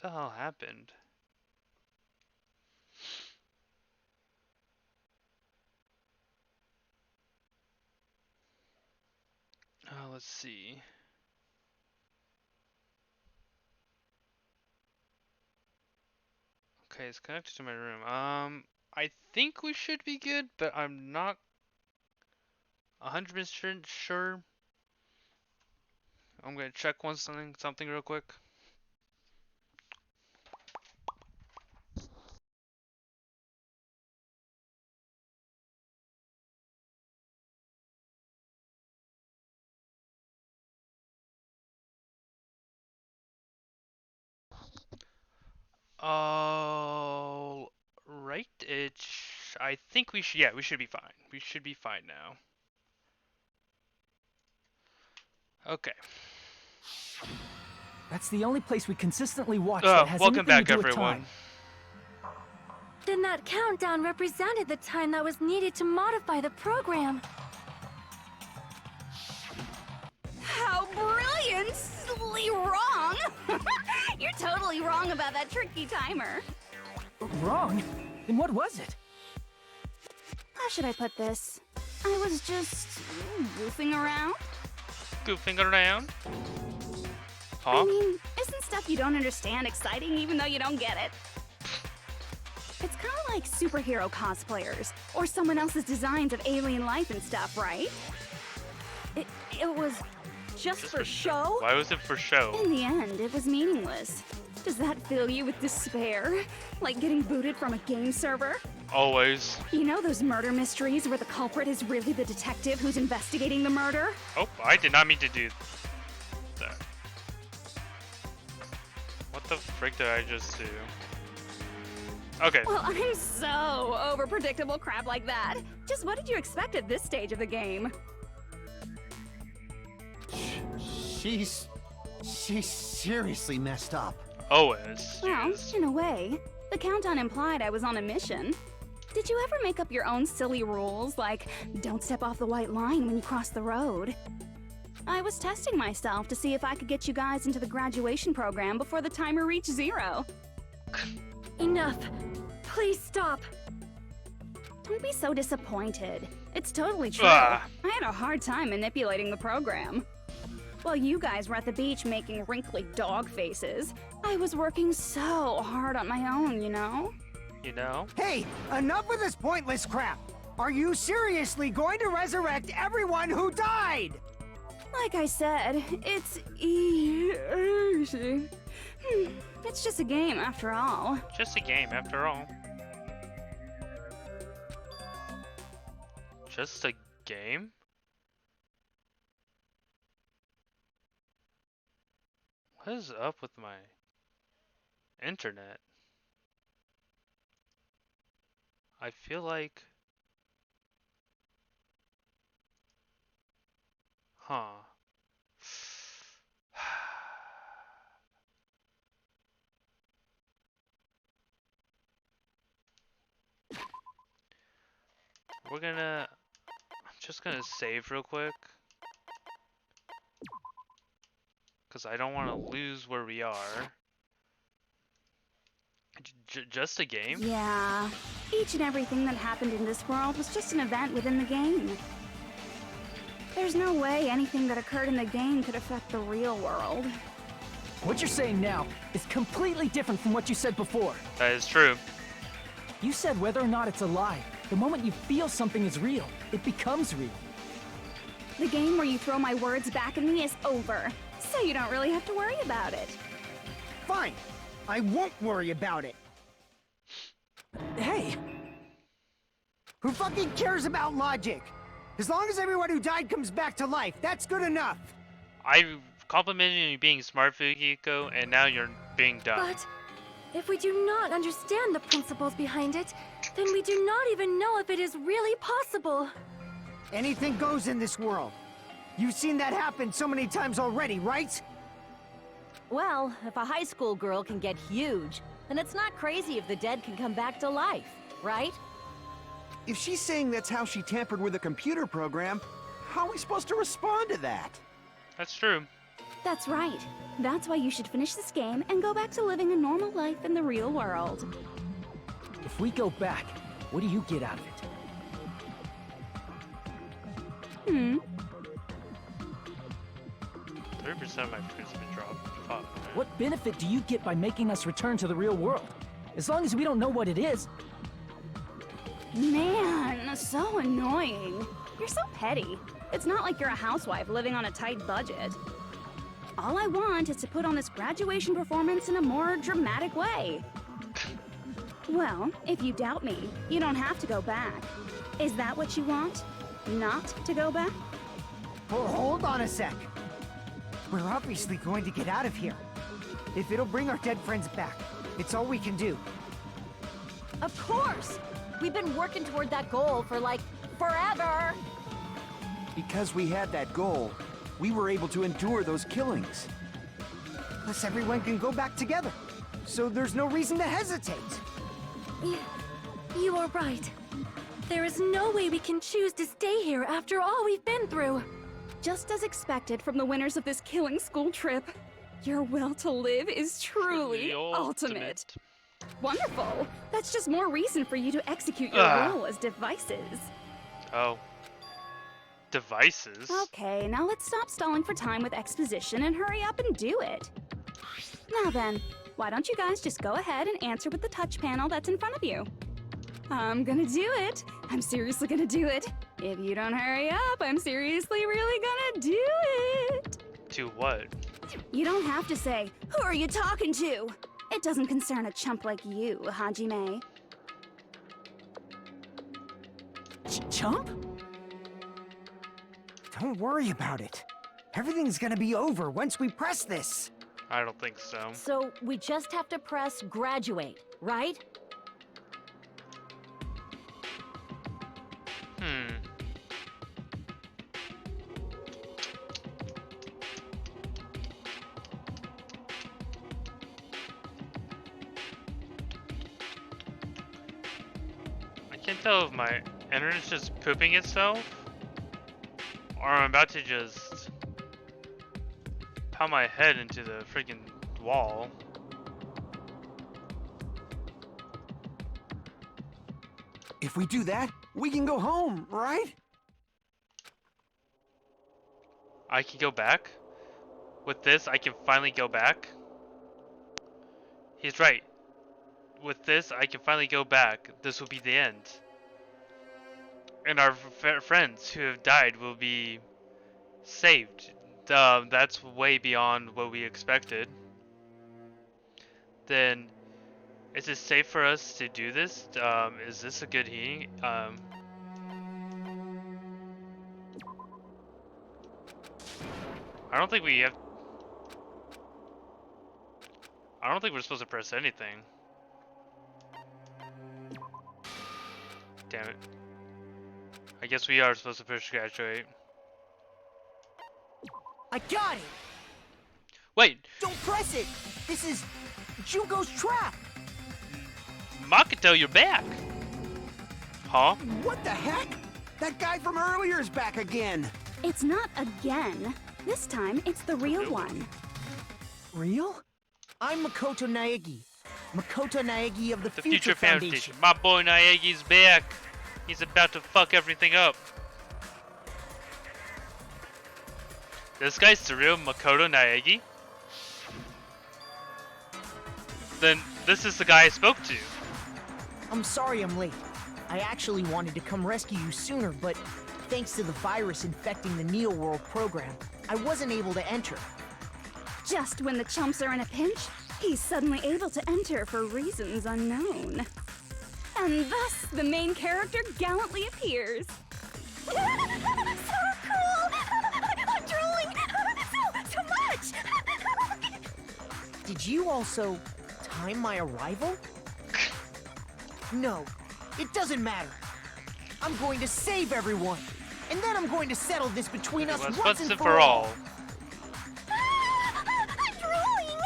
the hell happened? Let's see. Okay, it's connected to my room. I think we should be good, but I'm not 100% sure. I'm gonna check something real quick. Oh, right. I think we should. Yeah, we should be fine. We should be fine now. Okay. That's the only place we consistently watch that has Welcome anything back, to do with everyone. time. Then that countdown represented the time that was needed to modify the program. How brilliantly wrong! You're totally wrong about that tricky timer. Wrong? Then what was it? How should I put this? I was just goofing around. Goofing around? I Huh? mean, isn't stuff you don't understand exciting even though you don't get it? It's kind of like superhero cosplayers, or someone else's designs of alien life and stuff, right? It was just for show? Why was it for show? In the end, it was meaningless. Does that fill you with despair? Like getting booted from a game server? Always. You know those murder mysteries where the culprit is really the detective who's investigating the murder? Oh, I did not mean to do that. What the frick did I just do? Okay. Well, I'm so over predictable crap like that. Just what did you expect at this stage of the game? She's seriously messed up. Always. Well, Yes. in a way. The countdown implied I was on a mission. Did you ever make up your own silly rules, like don't step off the white line when you cross the road? I was testing myself to see if I could get you guys into the graduation program before the timer reached 0. Enough. Please stop. Don't be so disappointed. It's totally true. Ah. I had a hard time manipulating the program. While you guys were at the beach making wrinkly dog faces, I was working so hard on my own, you know? You know? Hey, enough with this pointless crap! Are you seriously going to resurrect everyone who died? Like I said, it's easy. It's just a game after all. Just a game, after all. Just a game? What is up with my internet? I feel like... Huh. I'm just gonna save real quick. Because I don't want to lose where we are. Just a game? Yeah, each and everything that happened in this world was just an event within the game. There's no way anything that occurred in the game could affect the real world. What you're saying now is completely different from what you said before. That is true. You said whether or not it's a lie, the moment you feel something is real, it becomes real. The game where you throw my words back at me is over, so you don't really have to worry about it. Fine, I won't worry about it. Hey! Who fucking cares about logic? As long as everyone who died comes back to life, that's good enough. I complimented you being smart, Fukiko, and now you're being dumb. But if we do not understand the principles behind it, then we do not even know if it is really possible. Anything goes in this world. You've seen that happen so many times already, right? Well, if a high school girl can get huge, then it's not crazy if the dead can come back to life, right? If she's saying that's how she tampered with a computer program, how are we supposed to respond to that? That's true. That's right. That's why you should finish this game and go back to living a normal life in the real world. If we go back, what do you get out of it? 30% of my points have been dropped. Fuck, man. What benefit do you get by making us return to the real world? As long as we don't know what it is. Man, so annoying. You're so petty. It's not like you're a housewife living on a tight budget. All I want is to put on this graduation performance in a more dramatic way. Well, if you doubt me, you don't have to go back. Is that what you want? Not to go back? Oh, hold on a sec. We're obviously going to get out of here. If it'll bring our dead friends back, it's all we can do. Of course! We've been working toward that goal for, like, forever! Because we had that goal, we were able to endure those killings. Plus everyone can go back together. So there's no reason to hesitate. You are right. There is no way we can choose to stay here after all we've been through. Just as expected from the winners of this killing school trip, your will to live is truly The ultimate. Wonderful! That's just more reason for you to execute your will as devices. Oh. Devices? Okay, now let's stop stalling for time with exposition and hurry up and do it. Now then, why don't you guys just go ahead and answer with the touch panel that's in front of you? I'm gonna do it. I'm seriously gonna do it. If you don't hurry up, I'm seriously really gonna do it. To what? You don't have to say, who are you talking to? It doesn't concern a chump like you, Hajime. Chump? Don't worry about it. Everything's gonna be over once we press this. I don't think so. So we just have to press graduate, right? I can't tell if my internet's just pooping itself, or I'm about to just pound my head into the freaking wall. If we do that, we can go home, right? I can go back? With this, I can finally go back? He's right. With this, I can finally go back. This will be the end. And our friends who have died will be saved. That's way beyond what we expected. Then, is it safe for us to do this? Is this a good healing? I don't think we have... I don't think we're supposed to press anything. Damn it. I guess we are supposed to push graduate. I got it! Wait! Don't press it! This is Jugo's trap! Makoto, you're back! Huh? What the heck? That guy from earlier is back again. It's not again. This time, it's the real one. Real? I'm Makoto Naegi. Makoto Naegi of the The Future Future Fan Foundation. Station. My boy Naegi's back! He's about to fuck everything up. This guy's the real Makoto Naegi? Then this is the guy I spoke to. I'm sorry I'm late. I actually wanted to come rescue you sooner, but thanks to the virus infecting the Neo World program, I wasn't able to enter. Just when the chumps are in a pinch, he's suddenly able to enter for reasons unknown. And thus, the main character gallantly appears. So cool! I'm drooling! So much! Did you also time my arrival? No, it doesn't matter. I'm going to save everyone, and then I'm going to settle this between us once and for all. I'm drooling!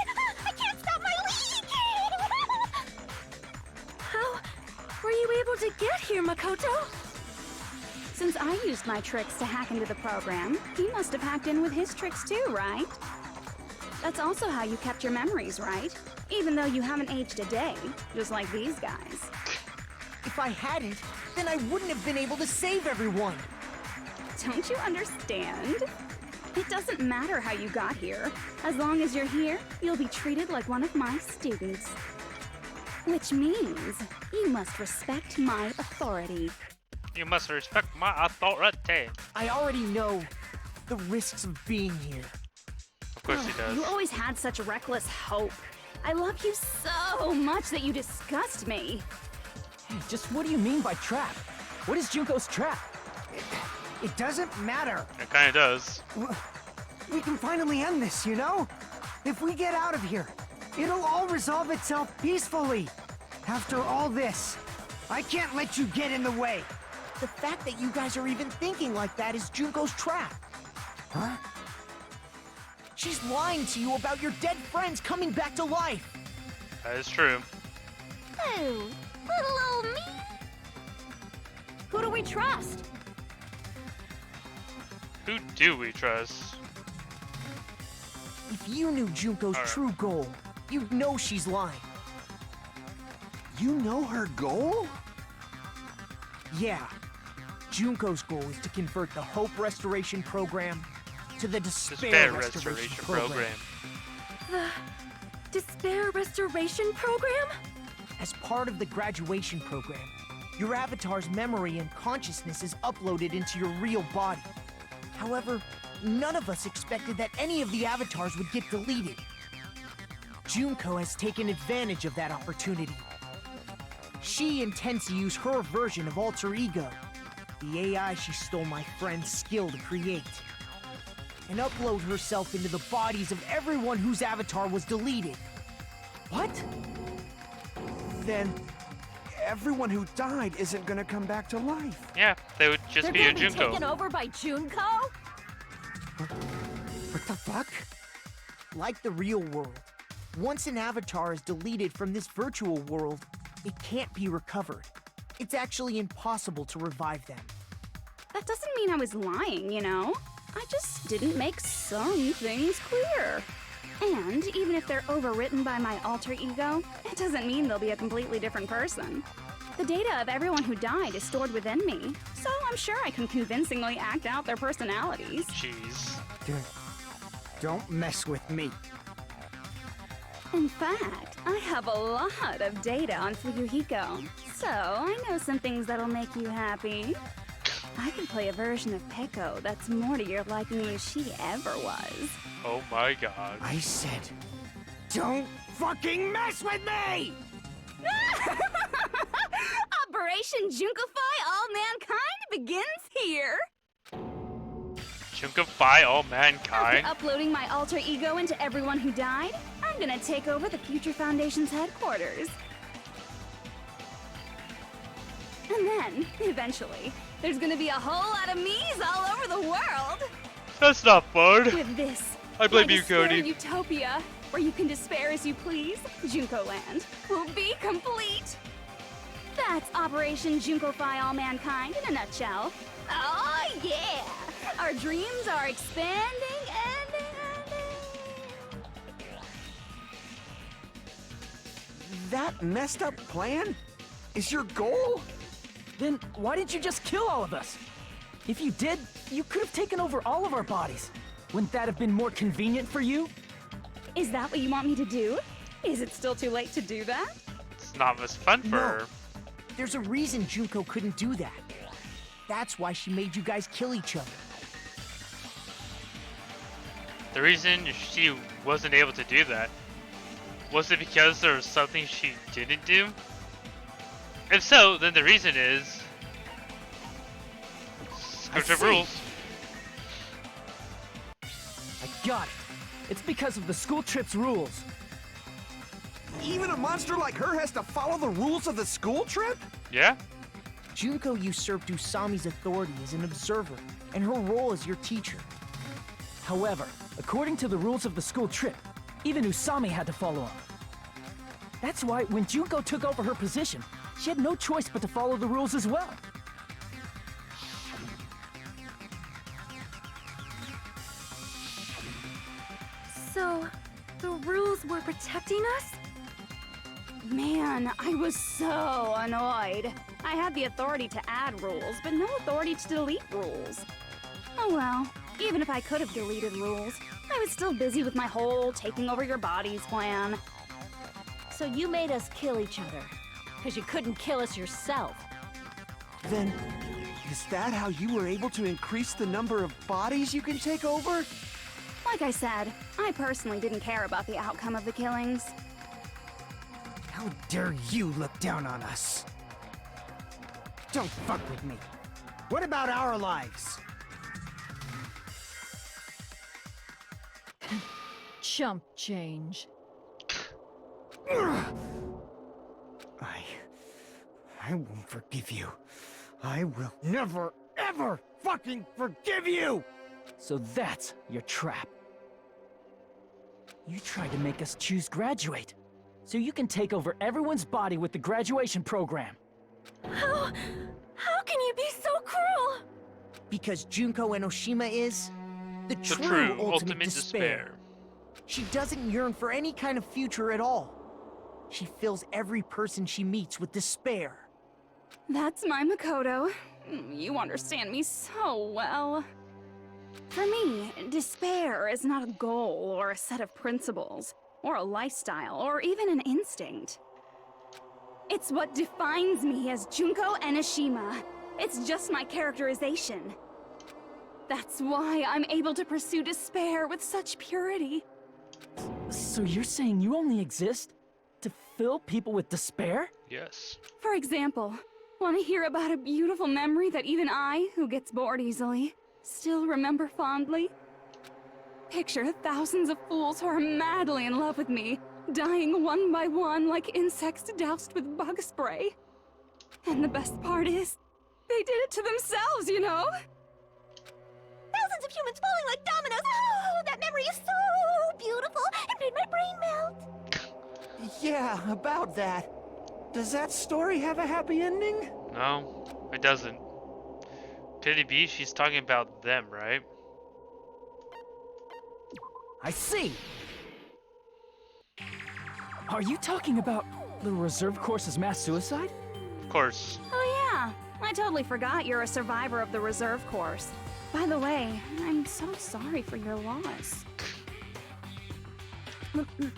I can't stop my leaking! How were you able to get here, Makoto? Since I used my tricks to hack into the program, he must have hacked in with his tricks too, right? That's also how you kept your memories, right? Even though you haven't aged a day, just like these guys. If I hadn't, then I wouldn't have been able to save everyone. Don't you understand? It doesn't matter how you got here. As long as you're here, you'll be treated like one of my students. Which means you must respect my authority. You must respect my authority. I already know the risks of being here. Of course he does. You always had such reckless hope. I love you so much that you disgust me. Hey, just what do you mean by trap? What is Junko's trap? It doesn't matter. It kind of does. We can finally end this, you know? If we get out of here, it'll all resolve itself peacefully. After all this, I can't let you get in the way. The fact that you guys are even thinking like that is Junko's trap. Huh? She's lying to you about your dead friends coming back to life. That is true. Oh, little old me. Who do we trust? Who do we trust? If you knew Junko's Alright. true goal, you'd know she's lying. You know her goal? Yeah. Junko's goal is to convert the Hope Restoration Program to the Despair Restoration Program. The Despair Restoration Program? As part of the graduation program, your avatar's memory and consciousness is uploaded into your real body. However, none of us expected that any of the avatars would get deleted. Junko has taken advantage of that opportunity. She intends to use her version of Alter Ego, the AI she stole my friend's skill to create, and upload herself into the bodies of everyone whose avatar was deleted. What? Then everyone who died isn't gonna come back to life. Yeah, they would just They're be a gonna be Junko. taken over by Junko? What the fuck? Like the real world, once an avatar is deleted from this virtual world, it can't be recovered. It's actually impossible to revive them. That doesn't mean I was lying, you know? I just didn't make some things clear. And even if they're overwritten by my alter ego, it doesn't mean they'll be a completely different person. The data of everyone who died is stored within me, so I'm sure I can convincingly act out their personalities. Jeez. Don't mess with me. In fact, I have a lot of data on Fuyuhiko, so I know some things that'll make you happy. I can play a version of Peko that's more to your liking than she ever was. Oh my god. I said, don't fucking mess with me! Operation Junkify All Mankind begins here! Junkify all After mankind? uploading my alter ego into everyone who died, I'm gonna take over the Future Foundation's headquarters. And then, eventually, there's gonna be a whole lot of me's all over the world! That's not fun. With this, I blame my you, despair Cody. utopia, where you can despair as you please, Junko Land, will be complete! That's Operation Junkify All Mankind in a nutshell. Oh yeah! Our dreams are expanding and That messed up plan is your goal? Then why didn't you just kill all of us? If you did, you could have taken over all of our bodies. Wouldn't that have been more convenient for you? Is that what you want me to do? Is it still too late to do that? It's not as fun for No. her. There's a reason Junko couldn't do that. That's why she made you guys kill each other. The reason she wasn't able to do that, was it because there was something she didn't do? If so, then the reason is scripture see. rules. I got it. It's because of the school trip's rules. Even a monster like her has to follow the rules of the school trip? Yeah? Junko usurped Usami's authority as an observer, and her role as your teacher. However, according to the rules of the school trip, even Usami had to follow them. That's why when Junko took over her position, she had no choice but to follow the rules as well. So, The rules were protecting us? Man, I was so annoyed. I had the authority to add rules, but no authority to delete rules. Oh well, even if I could have deleted rules, I was still busy with my whole taking over your bodies plan. So you made us kill each other, because you couldn't kill us yourself. Then, is that how you were able to increase the number of bodies you can take over? Like I said, I personally didn't care about the outcome of the killings. How dare you look down on us? Don't fuck with me. What about our lives? Chump change. I won't forgive you. I will never, ever fucking forgive you! So that's your trap. You tried to make us choose graduate, so you can take over everyone's body with the graduation program. How can you be so cruel? Because Junko Enoshima is the The true ultimate despair. despair. She doesn't yearn for any kind of future at all. She fills every person she meets with despair. That's my Makoto. You understand me so well. For me, despair is not a goal or a set of principles, or a lifestyle, or even an instinct. It's what defines me as Junko Enoshima. It's just my characterization. That's why I'm able to pursue despair with such purity. So you're saying you only exist to fill people with despair? Yes. For example, want to hear about a beautiful memory that even I, who gets bored easily, still remember fondly? Picture thousands of fools who are madly in love with me, dying one by one like insects doused with bug spray. And the best part is, they did it to themselves, you know? Thousands of humans falling like dominoes. Oh, that memory is so beautiful. It made my brain melt. Yeah, about that. Does that story have a happy ending? No, it doesn't. Pity B, she's talking about them, right? I see. Are you talking about the reserve course's mass suicide? Of course. Oh yeah, I totally forgot you're a survivor of the reserve course. By the way, I'm so sorry for your loss.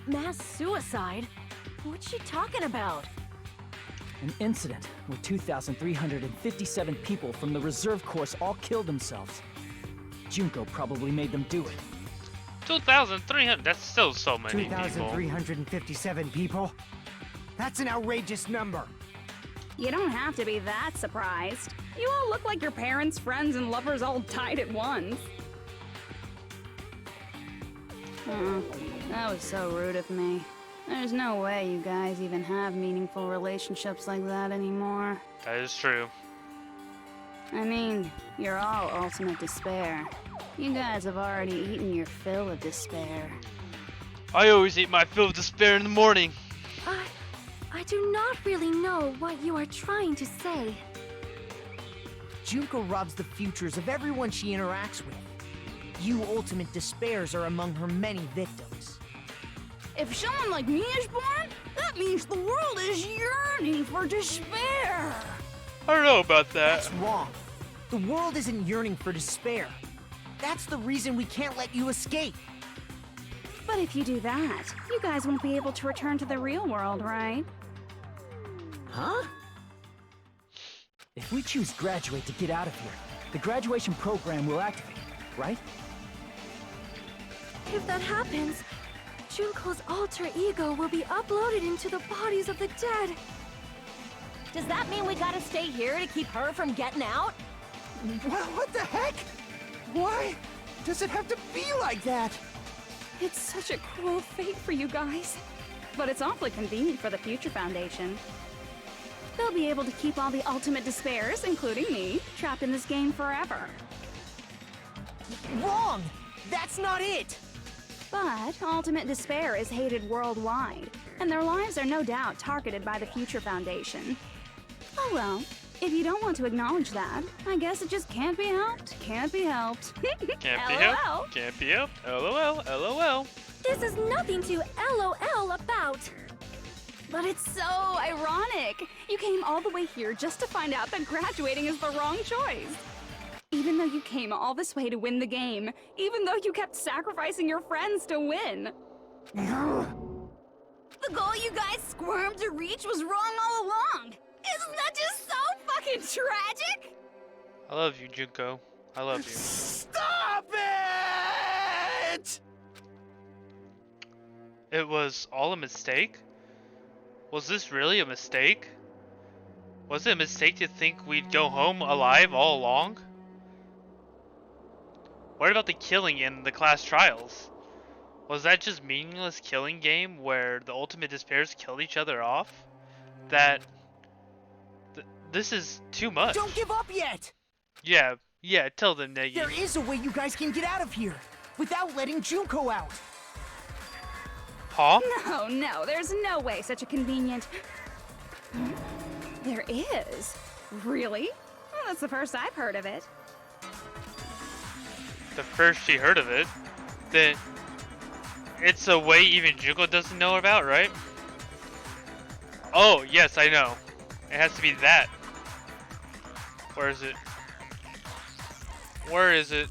Mass suicide? What's she talking about? An incident where 2,357 people from the reserve course all killed themselves. Junko probably made them do it. 2,300. That's still so many people. 2,357 people? That's an outrageous number. You don't have to be that surprised. You all look like your parents, friends, and lovers all died at once. That was so rude of me. There's no way you guys even have meaningful relationships like that anymore. That is true. I mean, you're all ultimate despair. You guys have already eaten your fill of despair. I always eat my fill of despair in the morning. I do not really know what you are trying to say. Junko robs the futures of everyone she interacts with. You ultimate despairs are among her many victims. If someone like me is born, that means the world is yearning for despair. I don't know about that. That's wrong. The world isn't yearning for despair. That's the reason we can't let you escape. But if you do that, you guys won't be able to return to the real world, right? Huh? If we choose graduate to get out of here, the graduation program will activate, right? If that happens, Junko's alter ego will be uploaded into the bodies of the dead. Does that mean we gotta stay here to keep her from getting out? Well, what the heck? Why does it have to be like that? It's such a cruel fate for you guys. But it's awfully convenient for the Future Foundation. They'll be able to keep all the ultimate despairs, including me, trapped in this game forever. Wrong! That's not it! But ultimate despair is hated worldwide, and their lives are no doubt targeted by the Future Foundation. Oh well, if you don't want to acknowledge that, I guess it just can't be helped. Can't be helped. Can't be LOL. helped. Can't be helped. LOL. LOL. This is nothing to LOL about. But it's so ironic. You came all the way here just to find out that graduating is the wrong choice. Even though you came all this way to win the game, even though you kept sacrificing your friends to win. The goal you guys squirmed to reach was wrong all along. Isn't that just so fucking tragic? I love you, Junko. I love you. Stop it! It was all a mistake? Was this really a mistake? Was it a mistake to think we'd go home alive all along? What about the killing in the class trials? Was that just meaningless killing game where the ultimate despairs killed each other off? This is too much. Don't give up yet! Yeah, tell them, Negi. There is a way you guys can get out of here without letting Junko out. Huh? No, there's no way such a convenient... There is? Really? Well, that's the first I've heard of it. The first she heard of it, then it's a way even Junko doesn't know about, right? Oh, yes, I know. It has to be that. Where is it? Where is it?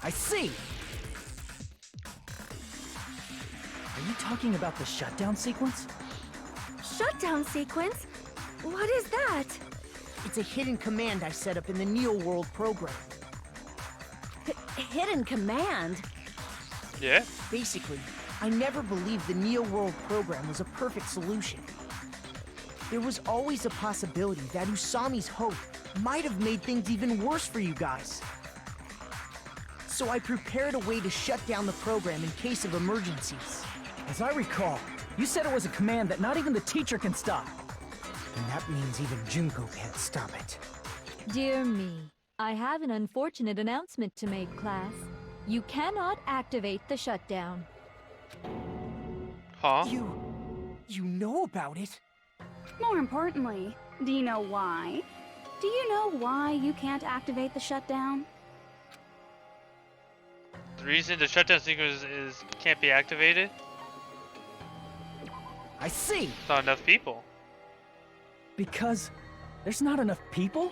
I see. Are you talking about the shutdown sequence? Shutdown sequence? What is that? It's a hidden command I set up in the Neo World program. Hidden command? Yeah? Basically, I never believed the Neo World program was a perfect solution. There was always a possibility that Usami's hope might have made things even worse for you guys. So I prepared a way to shut down the program in case of emergencies. As I recall, you said it was a command that not even the teacher can stop. And that means even Junko can't stop it. Dear me, I have an unfortunate announcement to make, class. You cannot activate the shutdown. Huh? You know about it? More importantly, do you know why? Do you know why you can't activate the shutdown? The reason the shutdown sequence can't be activated? I see. It's not enough people. Because there's not enough people?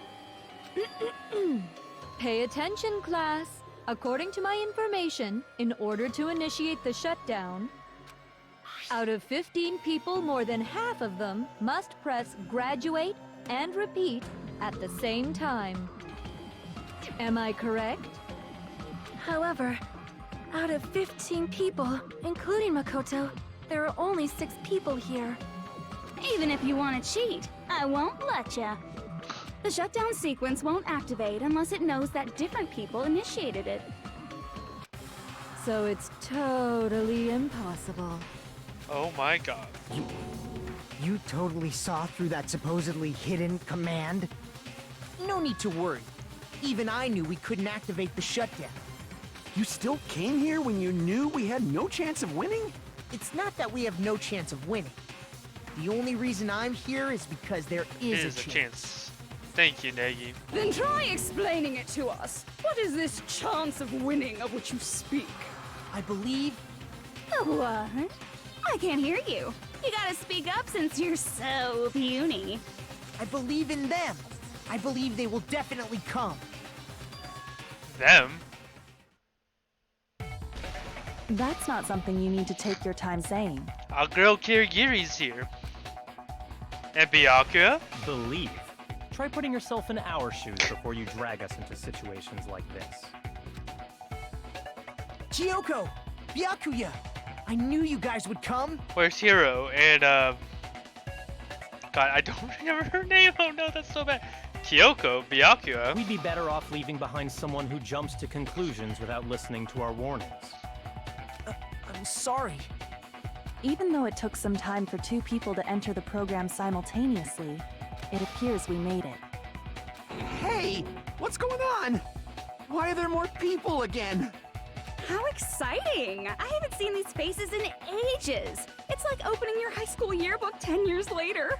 Pay attention, class. According to my information, in order to initiate the shutdown, out of 15 people, more than half of them must press graduate and repeat at the same time. Am I correct? However, out of 15 people, including Makoto, there are only 6 people here. Even if you want to cheat, I won't let ya. The shutdown sequence won't activate unless it knows that different people initiated it. So it's totally impossible. Oh my god. You totally saw through that supposedly hidden command? No need to worry. Even I knew we couldn't activate the shutdown. You still came here when you knew we had no chance of winning? It's not that we have no chance of winning. The only reason I'm here is because there is a chance. Thank you, Negi. Then try explaining it to us. What is this chance of winning of which you speak? I believe... What? I can't hear you. You gotta speak up since you're so puny. I believe in them. I believe they will definitely come. Them? That's not something you need to take your time saying. Our girl Kirigiri's here. And Byakuya? Believe. Try putting yourself in our shoes before you drag us into situations like this. Kyoko! Byakuya! I knew you guys would come! Where's Hiro? And, God, I don't remember her name. Oh no, that's so bad. Kyoko? Byakuya? We'd be better off leaving behind someone who jumps to conclusions without listening to our warnings. I'm sorry. Even though it took some time for 2 people to enter the program simultaneously, it appears we made it. Hey! What's going on? Why are there more people again? How exciting! I haven't seen these faces in ages. It's like opening your high school yearbook 10 years later.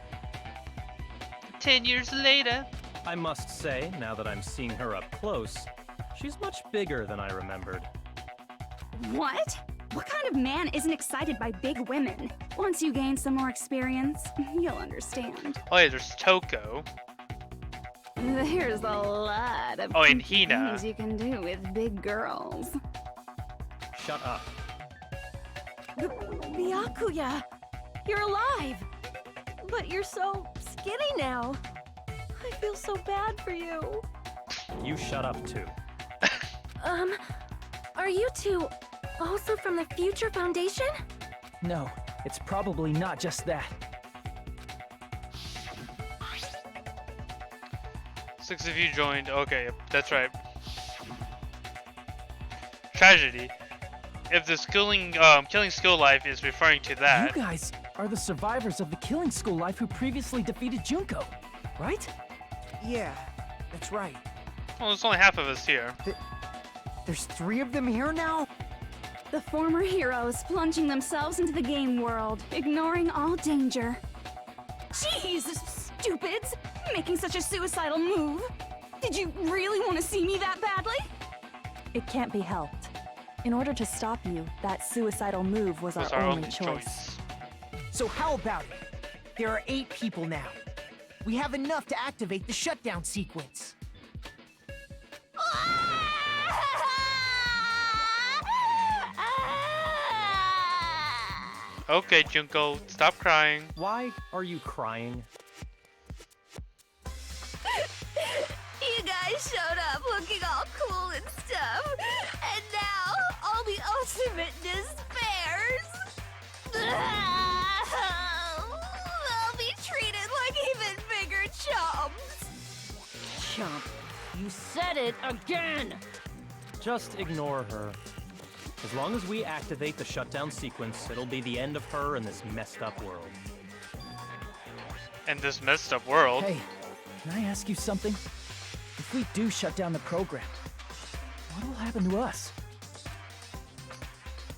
10 years later. I must say, now that I'm seeing her up close, She's much bigger than I remembered. What? What kind of man isn't excited by big women? Once you gain some more experience, you'll understand. Oh yeah, there's Toko. There's a lot of and kinky Hina. things you can do with big girls. Shut up. Byakuya, you're alive! But you're so skinny now. I feel so bad for you. You shut up too. Are you two also from the Future Foundation? No, it's probably not just that. 6 of you joined. Okay, yep, that's right. Tragedy. If the killing school life is referring to that. You guys are the survivors of the killing school life who previously defeated Junko, right? Yeah, that's right. Well, there's only half of us here. There's 3 of them here now? The former heroes plunging themselves into the game world, ignoring all danger. Jeez, stupids! Making such a suicidal move. Did you really want to see me that badly? It can't be helped. In order to stop you, that suicidal move was our only choice. So how about it? There are 8 people now. We have enough to activate the shutdown sequence. Okay, Junko, stop crying. Why are you crying? You guys showed up looking all cool and stuff, and now all the ultimate despairs. They'll be treated like even bigger chumps. Chump, you said it again! Just ignore her. As long as we activate the shutdown sequence, it'll be the end of her in this messed up world. In this messed up world. Hey, can I ask you something? If we do shut down the program, what will happen to us?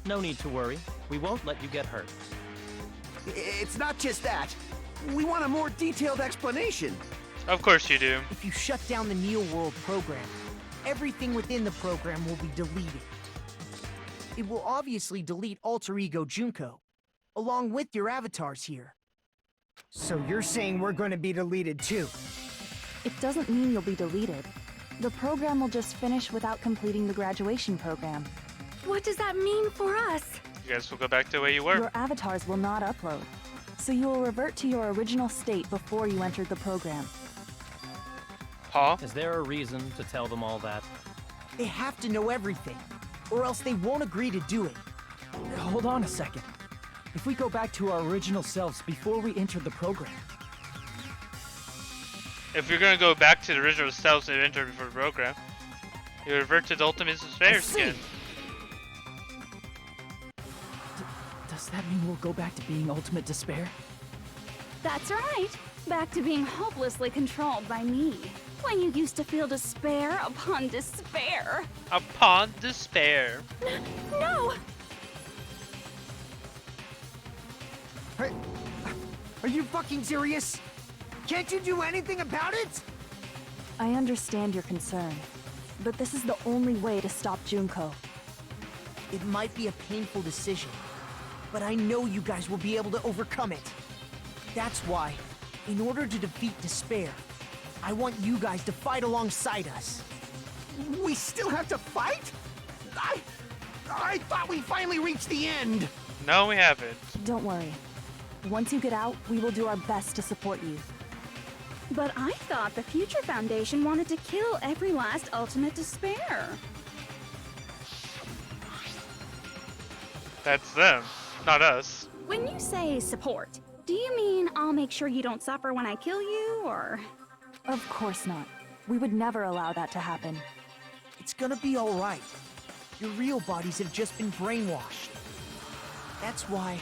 No need to worry. We won't let you get hurt. It's not just that. We want a more detailed explanation. Of course you do. If you shut down the Neo World program, everything within the program will be deleted. It will obviously delete Alter Ego Junko, along with your avatars here. So you're saying we're going to be deleted too? It doesn't mean you'll be deleted. The program will just finish without completing the graduation program. What does that mean for us? You guys will go back to the way you were. Your avatars will not upload, so you will revert to your original state before you entered the program. Huh? Is there a reason to tell them all that? They have to know everything, or else they won't agree to do it. Hold on a second. If we go back to our original selves before we entered the program, If you're gonna go back to the original selves that entered before the program, you revert to the ultimate despair skin. does that mean we'll go back to being ultimate despair? That's right. Back to being hopelessly controlled by me. When you used to feel despair upon despair. Upon despair. No! Are you fucking serious? Can't you do anything about it? I understand your concern, but this is the only way to stop Junko. It might be a painful decision, but I know you guys will be able to overcome it. That's why, in order to defeat despair, I want you guys to fight alongside us. We still have to fight? I thought we finally reached the end. No, we haven't. Don't worry. Once you get out, we will do our best to support you. But I thought the Future Foundation wanted to kill every last ultimate despair. That's them, not us. When you say support, do you mean I'll make sure you don't suffer when I kill you, or...? Of course not. We would never allow that to happen. It's gonna be all right. Your real bodies have just been brainwashed. That's why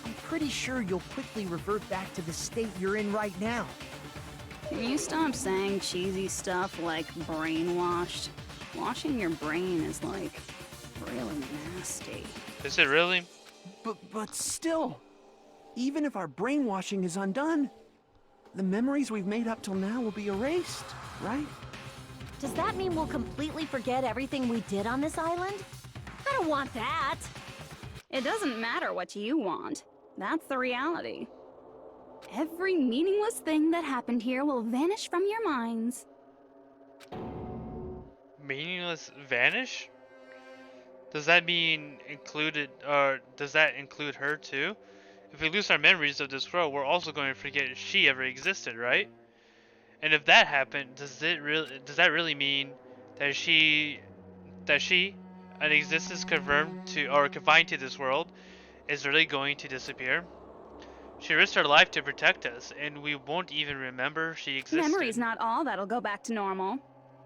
I'm pretty sure you'll quickly revert back to the state you're in right now. Can you stop saying cheesy stuff like brainwashed? Washing your brain is like really nasty. Is it really? But still, even if our brainwashing is undone, the memories we've made up till now will be erased, right? Does that mean we'll completely forget everything we did on this island? I don't want that. It doesn't matter what you want. That's the reality. Every meaningless thing that happened here will vanish from your minds. Meaningless vanish? Does that mean included, or does that include her too? If we lose our memories of this world, we're also going to forget she ever existed, right? And if that happened, does that really mean that an existence confirmed to or confined to this world, is really going to disappear? She risked her life to protect us, and we won't even remember she existed. Memory's not all that'll go back to normal.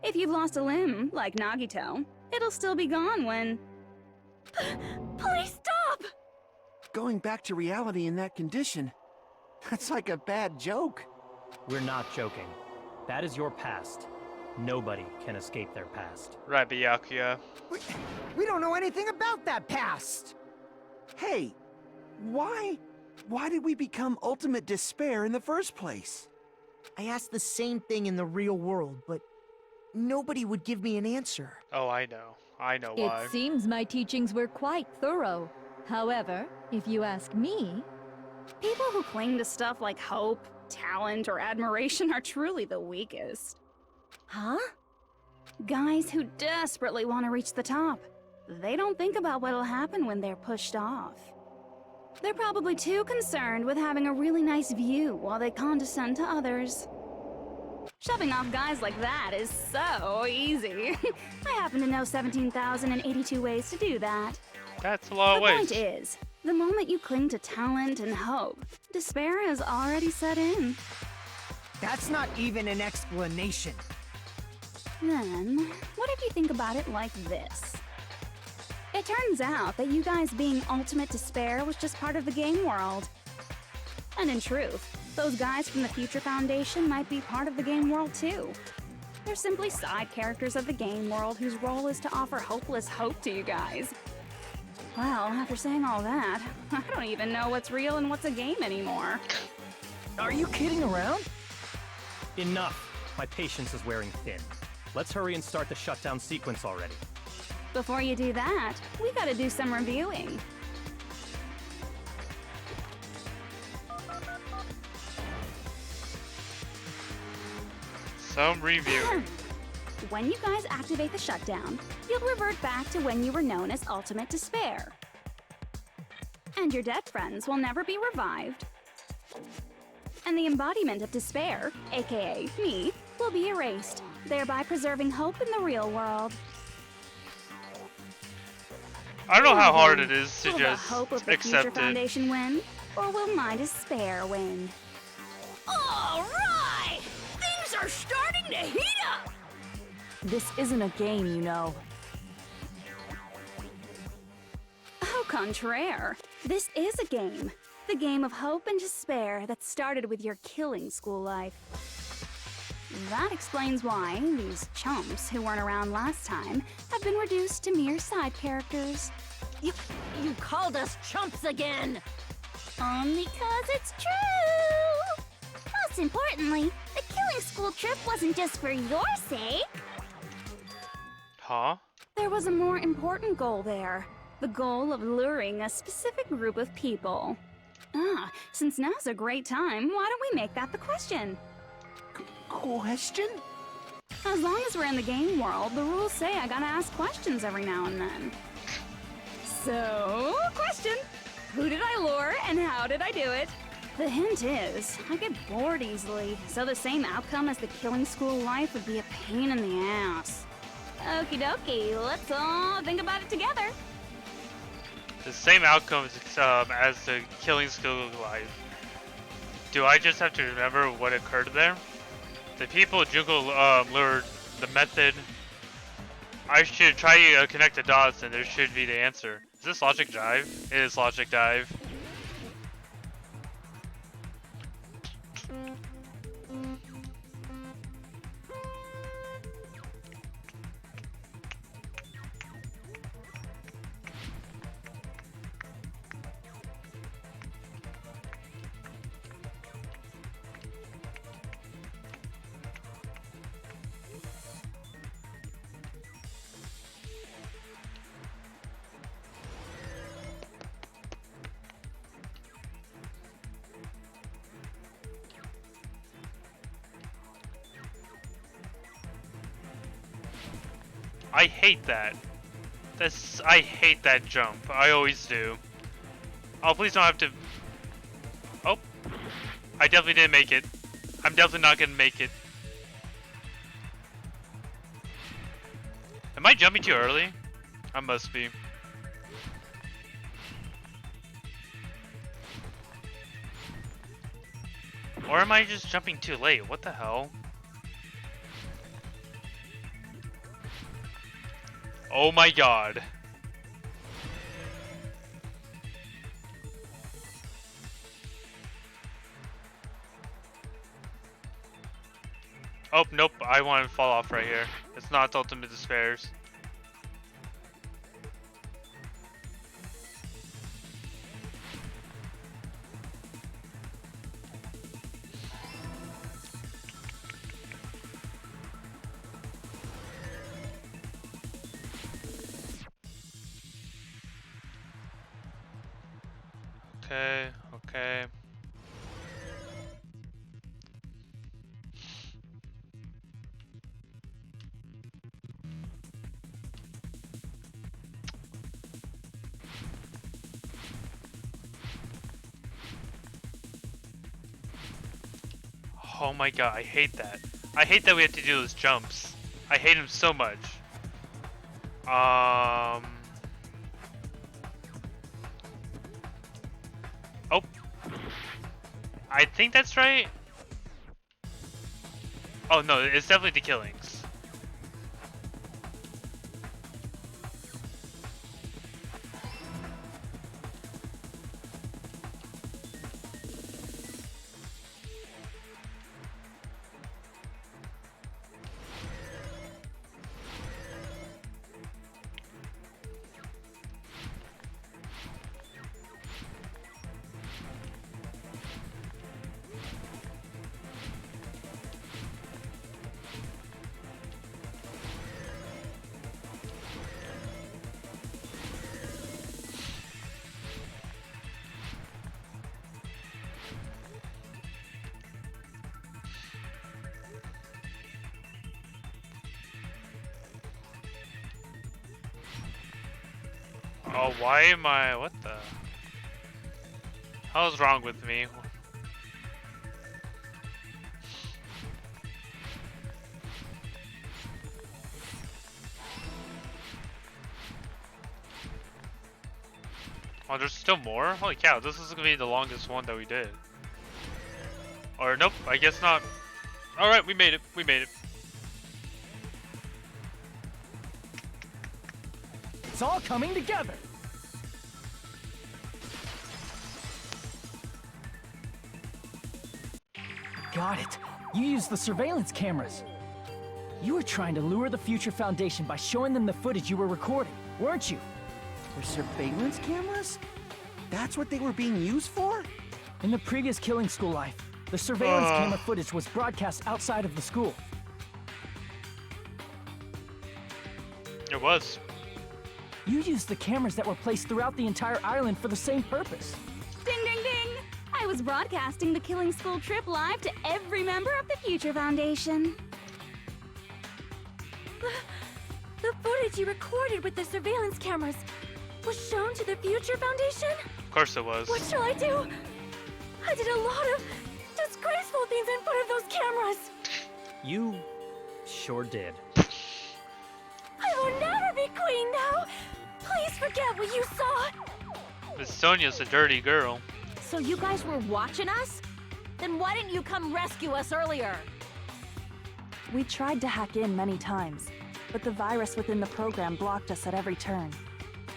If you've lost a limb, like Nagito, it'll still be gone when... Please stop! Going back to reality in that condition, that's like a bad joke. We're not joking. That is your past. Nobody can escape their past. Right, Byakuya. We don't know anything about that past! Hey, why did we become ultimate despair in the first place? I asked the same thing in the real world, but nobody would give me an answer. Oh, I know why. It seems my teachings were quite thorough. However, if you ask me, people who cling to stuff like hope, talent, or admiration are truly the weakest. Huh? Guys who desperately want to reach the top. They don't think about what'll happen when they're pushed off. They're probably too concerned with having a really nice view while they condescend to others. Shoving off guys like that is so easy. I happen to know 17,082 ways to do that. That's a lot of The ways. point is, the moment you cling to talent and hope, despair has already set in. That's not even an explanation. Then, what if you think about it like this? It turns out that you guys being ultimate despair was just part of the game world. And in truth, those guys from the Future Foundation might be part of the game world too. They're simply side characters of the game world whose role is to offer hopeless hope to you guys. Well, after saying all that, I don't even know what's real and what's a game anymore. Are you kidding around? Enough! My patience is wearing thin. Let's hurry and start the shutdown sequence already. Before you do that, we gotta do some reviewing. Some review. When you guys activate the shutdown, you'll revert back to when you were known as Ultimate Despair. And your dead friends will never be revived. And the embodiment of despair, aka me, will be erased, thereby preserving hope in the real world. I don't know how hard it is to Will just the hope of the Future accept it. Foundation win, or will my despair win? All right! Things are starting to heat up! This isn't a game, you know. Au contraire, this is a game. The game of hope and despair that started with your killing school life. That explains why these chumps who weren't around last time have been reduced to mere side characters. You called us chumps again! Only 'cause it's true! Most importantly, the killing school trip wasn't just for your sake. Huh? There was a more important goal there. The goal of luring a specific group of people. Since now's a great time, why don't we make that the question? Question? As long as we're in the game world, the rules say I gotta ask questions every now and then. So, question. Who did I lure and how did I do it? The hint is, I get bored easily, so the same outcome as the killing school life would be a pain in the ass. Okie dokie, let's all think about it together. The same outcomes as the killing school life. Do I just have to remember what occurred there? The people Junko lured, the method. I should try to connect the dots and there should be the answer. Is this Logic Dive? It is Logic Dive. I hate that. I hate that jump. I always do. Oh, please don't have to. Oh, I definitely didn't make it. I'm definitely not gonna make it. Am I jumping too early? I must be. Or am I just jumping too late? What the hell? Oh my god. Oh, nope. I want to fall off right here. It's not Ultimate Despairs. Okay, okay. Oh my god, I hate that. I hate that we have to do those jumps. I hate them so much. Oh. I think that's right. Oh no, it's definitely the killings. Oh, why am I? What the? Hell's wrong with me? Oh, there's still more? Holy cow, this is gonna be the longest one that we did. Or nope, I guess not. Alright, we made it. We made it. It's all coming together. Got it. You used the surveillance cameras. You were trying to lure the Future Foundation by showing them the footage you were recording, weren't you? They're surveillance cameras? That's what they were being used for? In the previous Killing School life, the surveillance camera footage was broadcast outside of the school. It was. You used the cameras that were placed throughout the entire island for the same purpose. Ding, ding, ding! I was broadcasting the Killing School trip live to every member of the Future Foundation. The footage you recorded with the surveillance cameras was shown to the Future Foundation? Of course it was. What shall I do? I did a lot of disgraceful things in front of those cameras. You sure did. I will never be queen now. Please forget what you saw. Miss Sonia's a dirty girl. So you guys were watching us? Then why didn't you come rescue us earlier? We tried to hack in many times, but the virus within the program blocked us at every turn.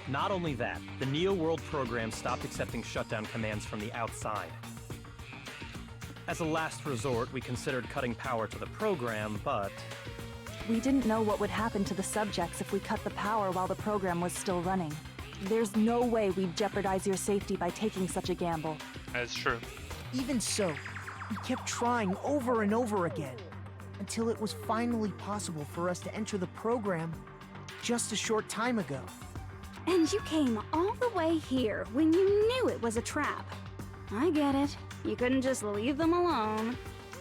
Not only that, the Neo World program stopped accepting shutdown commands from the outside. As a last resort, we considered cutting power to the program, but... We didn't know what would happen to the subjects if we cut the power while the program was still running. There's no way we'd jeopardize your safety by taking such a gamble. That's true. Even so, we kept trying over and over again, until it was finally possible for us to enter the program just a short time ago. And you came all the way here when you knew it was a trap. I get it. You couldn't just leave them alone.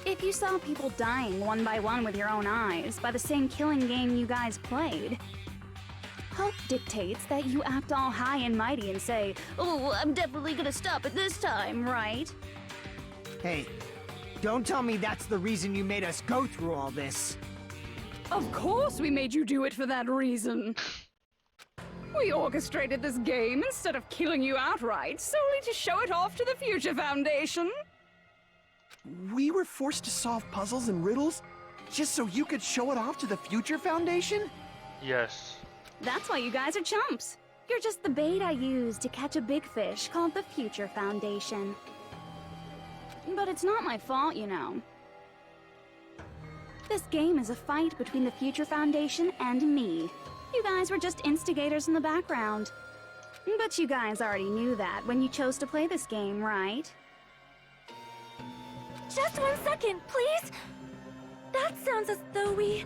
If you saw people dying one by one with your own eyes by the same killing game you guys played, hope dictates that you act all high and mighty and say, "Oh, I'm definitely gonna stop it this time," right? Hey, don't tell me that's the reason you made us go through all this. Of course we made you do it for that reason. We orchestrated this game instead of killing you outright, solely to show it off to the Future Foundation. We were forced to solve puzzles and riddles just so you could show it off to the Future Foundation? Yes. That's why you guys are chumps. You're just the bait I used to catch a big fish called the Future Foundation. But it's not my fault, you know. This game is a fight between the Future Foundation and me. You guys were just instigators in the background. But you guys already knew that when you chose to play this game, right? Just 1 second, please. That sounds as though we...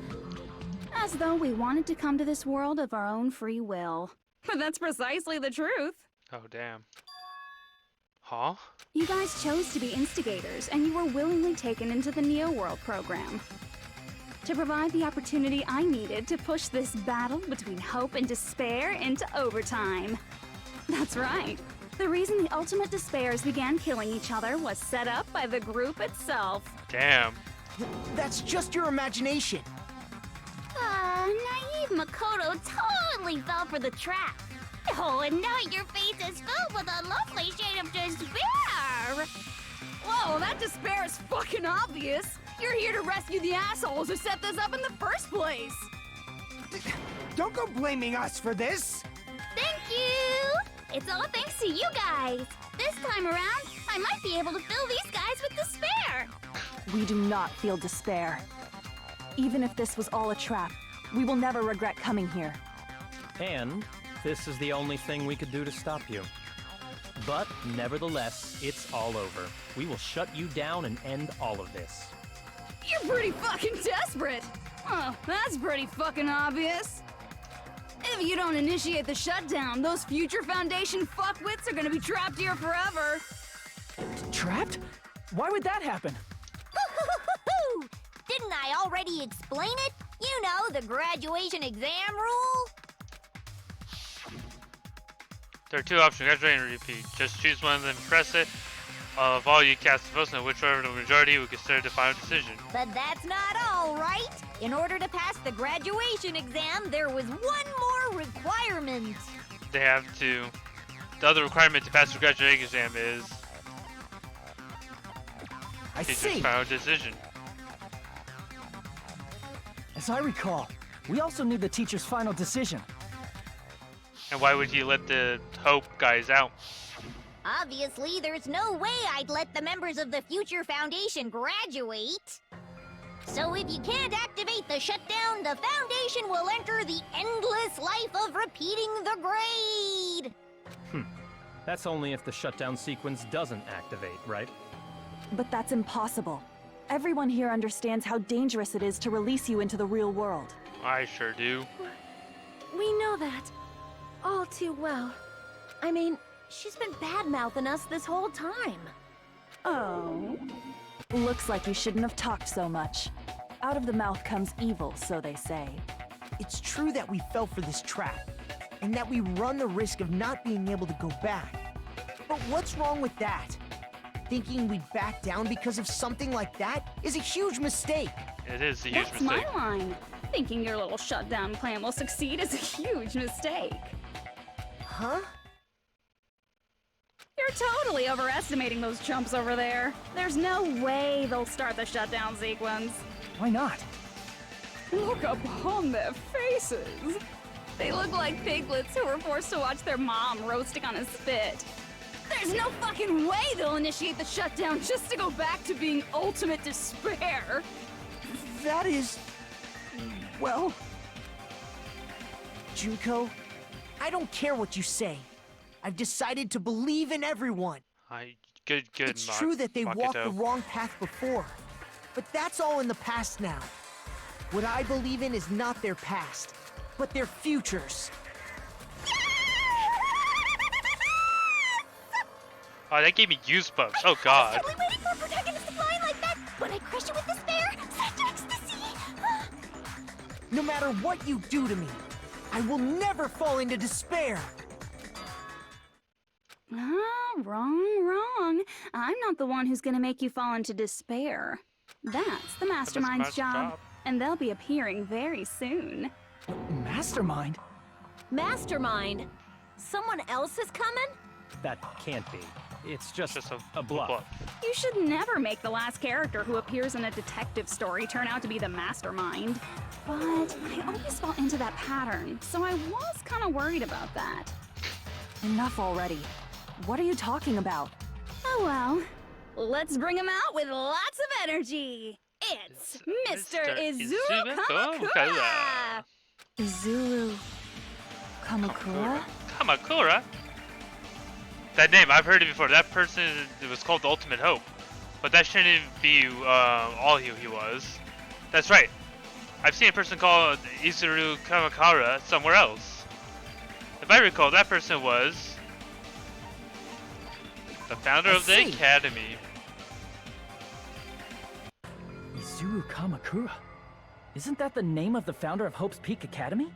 As though we wanted to come to this world of our own free will. But that's precisely the truth. Oh, damn. Huh? You guys chose to be instigators, and you were willingly taken into the Neo World program. To provide the opportunity I needed to push this battle between hope and despair into overtime. That's right. The reason the Ultimate Despairs began killing each other was set up by the group itself. Damn. That's just your imagination. Naive Makoto totally fell for the trap. Oh, and now your face is filled with a lovely shade of despair. Whoa, that despair is fucking obvious. You're here to rescue the assholes who set this up in the first place. Don't go blaming us for this. Thank you. It's all thanks to you guys. This time around, I might be able to fill these guys with despair. We do not feel despair. Even if this was all a trap, we will never regret coming here. And this is the only thing we could do to stop you. But nevertheless, it's all over. We will shut you down and end all of this. You're pretty fucking desperate. Oh, that's pretty fucking obvious. If you don't initiate the shutdown, those Future Foundation fuckwits are gonna be trapped here forever. Trapped? Why would that happen? Didn't I already explain it? You know, the graduation exam rule? There are two options, graduate and repeat. Just choose one and then press it. Of all you cast votes, and whichever the majority would consider the final decision. But that's not all, right? In order to pass the graduation exam, there was one more requirement. They have to... The other requirement to pass the graduation exam is... I teacher's see. final decision. As I recall, we also need the teacher's final decision. And why would you let the Hope guys out? Obviously, there's no way I'd let the members of the Future Foundation graduate. So if you can't activate the shutdown, the Foundation will enter the endless life of repeating the grade. That's only if the shutdown sequence doesn't activate, right? But that's impossible. Everyone here understands how dangerous it is to release you into the real world. I sure do. We know that. All too well. I mean, she's been bad-mouthing us this whole time. Oh. Looks like you shouldn't have talked so much. Out of the mouth comes evil, so they say. It's true that we fell for this trap, and that we run the risk of not being able to go back. But what's wrong with that? Thinking we'd back down because of something like that is a huge mistake. It is a huge That's mistake. my line. Thinking your little shutdown plan will succeed is a huge mistake. Huh? You're totally overestimating those chumps over there. There's no way they'll start the shutdown sequence. Why not? Look upon their faces. They look like piglets who were forced to watch their mom roasting on a spit. There's no fucking way they'll initiate the shutdown just to go back to being ultimate despair. That is... well... Junko, I don't care what you say. I've decided to believe in everyone. Good. It's Mark. true that they Fuck it walked the up. wrong path before, but that's all in the past now. What I believe in is not their past, but their futures. Oh, that gave me goosebumps. Oh god. I was totally waiting for a protagonist to fly like that. When I crush you with despair, such ecstasy. No matter what you do to me, I will never fall into despair! Wrong. I'm not the one who's gonna make you fall into despair. That's the Mastermind's job, and they'll be appearing very soon. Mastermind? Mastermind? Someone else is coming? That can't be. It's just a bluff. You should never make the last character who appears in a detective story turn out to be the Mastermind. But I always fall into that pattern, so I was kind of worried about that. Enough already. What are you talking about? Oh well. Let's bring him out with lots of energy. It's Mr. Izuru Kamakura! Izuru Kamakura? Kamakura? That name, I've heard it before. That person was called the Ultimate Hope. But that shouldn't be all he was. That's right. I've seen a person called Izuru Kamakura somewhere else. If I recall, that person was the founder of the Academy. Izuru Kamakura? Isn't that the name of the founder of Hope's Peak Academy?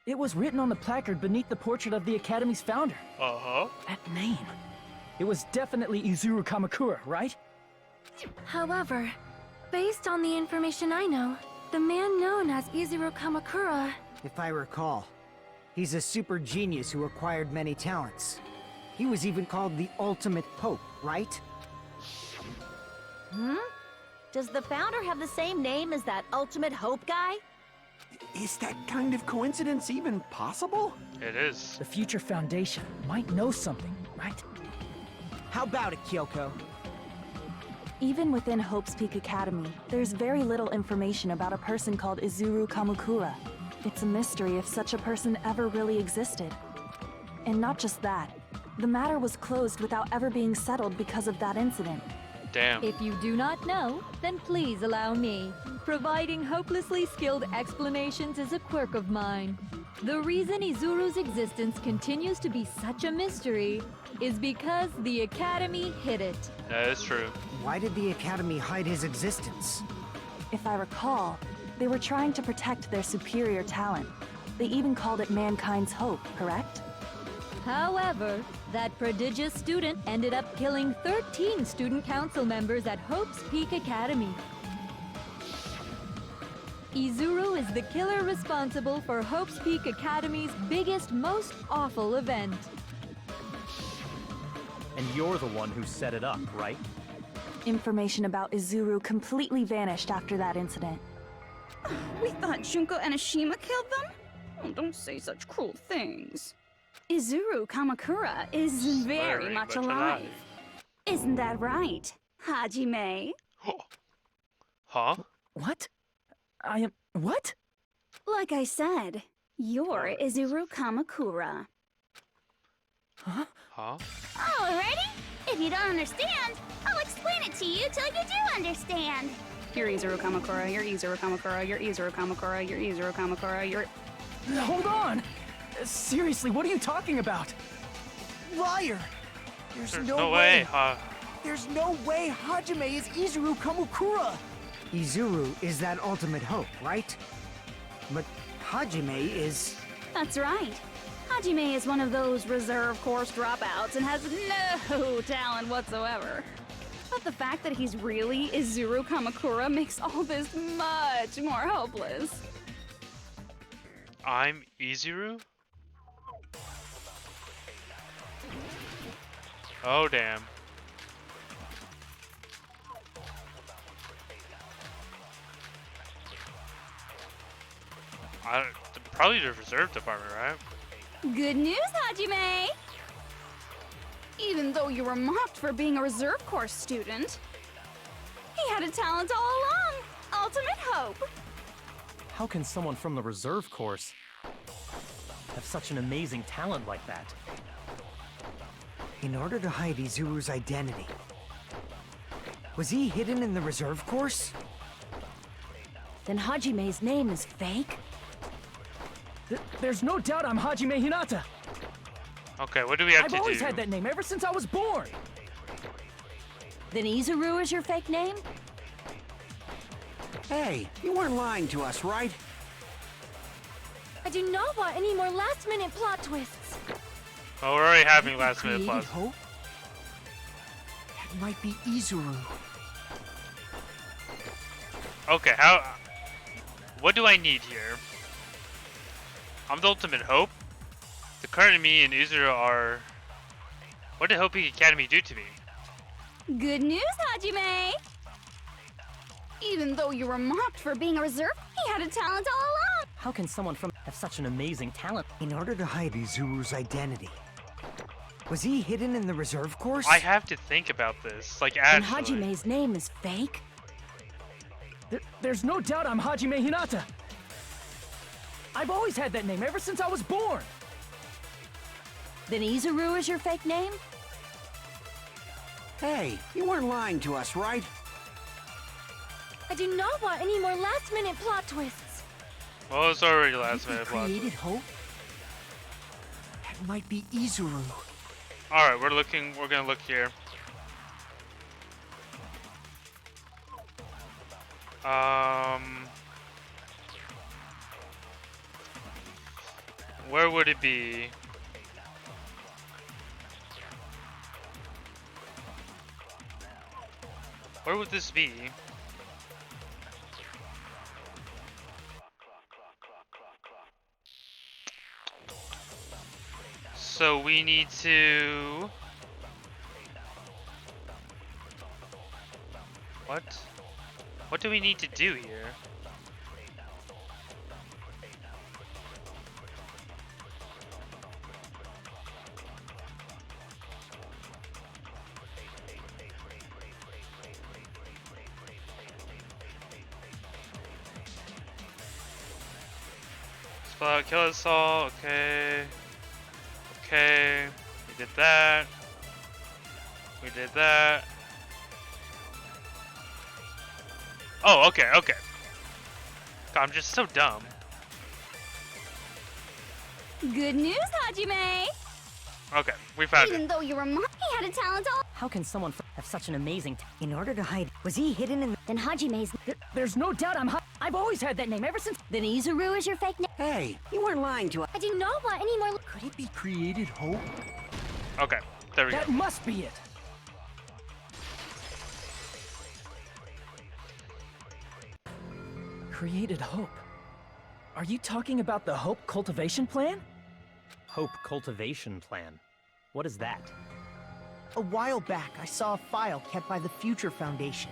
It was written on the placard beneath the portrait of the Academy's founder. Uh-huh. That name. It was definitely Izuru Kamakura, right? However, based on the information I know, the man known as Izuru Kamakura... If I recall, he's a super genius who acquired many talents. He was even called the Ultimate Hope, right? Does the founder have the same name as that Ultimate Hope guy? Is that kind of coincidence even possible? It is. The Future Foundation might know something, right? How about it, Kyoko? Even within Hope's Peak Academy, there's very little information about a person called Izuru Kamakura. It's a mystery if such a person ever really existed. And not just that, the matter was closed without ever being settled because of that incident. Damn. If you do not know, then please allow me. Providing hopelessly skilled explanations is a quirk of mine. The reason Izuru's existence continues to be such a mystery is because the Academy hid it. That is true. Why did the Academy hide his existence? If I recall, they were trying to protect their superior talent. They even called it mankind's hope, correct? However, that prodigious student ended up killing 13 student council members at Hope's Peak Academy. Izuru is the killer responsible for Hope's Peak Academy's biggest, most awful event. And you're the one who set it up, right? Information about Izuru completely vanished after that incident. We thought Junko and Ashima killed them? Oh, don't say such cruel things. Izuru Kamakura is very much alive. Isn't that right, Hajime? Huh? What? I am... what? Like I said, you're Izuru Kamakura. Huh? Huh? Alrighty. If you don't understand, I'll explain it to you till you do understand. You're Izuru Kamakura, you're Izuru Kamakura, you're Izuru Kamakura, you're Izuru Kamakura, you're... Hold on! Seriously, what are you talking about? Liar! There's no way. There's no way Hajime is Izuru Kamakura! Izuru is that Ultimate Hope, right? But Hajime is... That's right. Hajime is one of those reserve course dropouts and has no talent whatsoever. But the fact that he's really Izuru Kamakura makes all this much more hopeless. I'm Izuru? Oh, damn. Probably the reserve department, right? Good news, Hajime! Even though you were mocked for being a reserve course student, he had a talent all along! Ultimate Hope! How can someone from the reserve course have such an amazing talent like that? In order to hide Izuru's identity. Was he hidden in the reserve course? Then Hajime's name is fake? There's no doubt I'm Hajime Hinata! Okay, what do we have to do? I've always had that name ever since I was born! Then Izuru is your fake name? Hey, you weren't lying to us, right? do not want any more last-minute plot twists. Well, we're already having last minute Created plots. hope? That might be Izuru. Okay, what do I need here? I'm the ultimate hope. The current me and Izuru are... What did Hope Peak Academy do to me? Good news, Hajime! Even though you were mocked for being a reserve, he had a talent all along! How can someone from have such an amazing talent? In order to hide Izuru's identity. Was he hidden in the reserve course? I have to think about this, like And actually. Hajime's name is fake? There's no doubt I'm Hajime Hinata. I've always had that name ever since I was born. Then Izuru is your fake name? Hey, you weren't lying to us, right? I do not want any more last-minute plot twists. Well, it's already last minute plot. Created hope? That might be Izuru. Alright, we're gonna look here. Where would it be? Where would this be? So we need to... What? What do we need to do here? Spell out, kill us all, okay. Okay, we did that. We did that. Oh, okay, okay. God, I'm just so dumb. Good news, Hajime! Okay, we found Even it. though you were mocked, he had a talent all... How can someone have such an amazing In order to hide, was he hidden in? Then Hajime's... There's no doubt I've always had that name ever since... Then Izuru is your fake name? Hey, you weren't lying to us. I do not want any more... Could it be created hope? Okay, there we go. That must be it. Created hope. Are you talking about the Hope Cultivation Plan? Hope Cultivation Plan. What is that? A while back, I saw a file kept by the Future Foundation.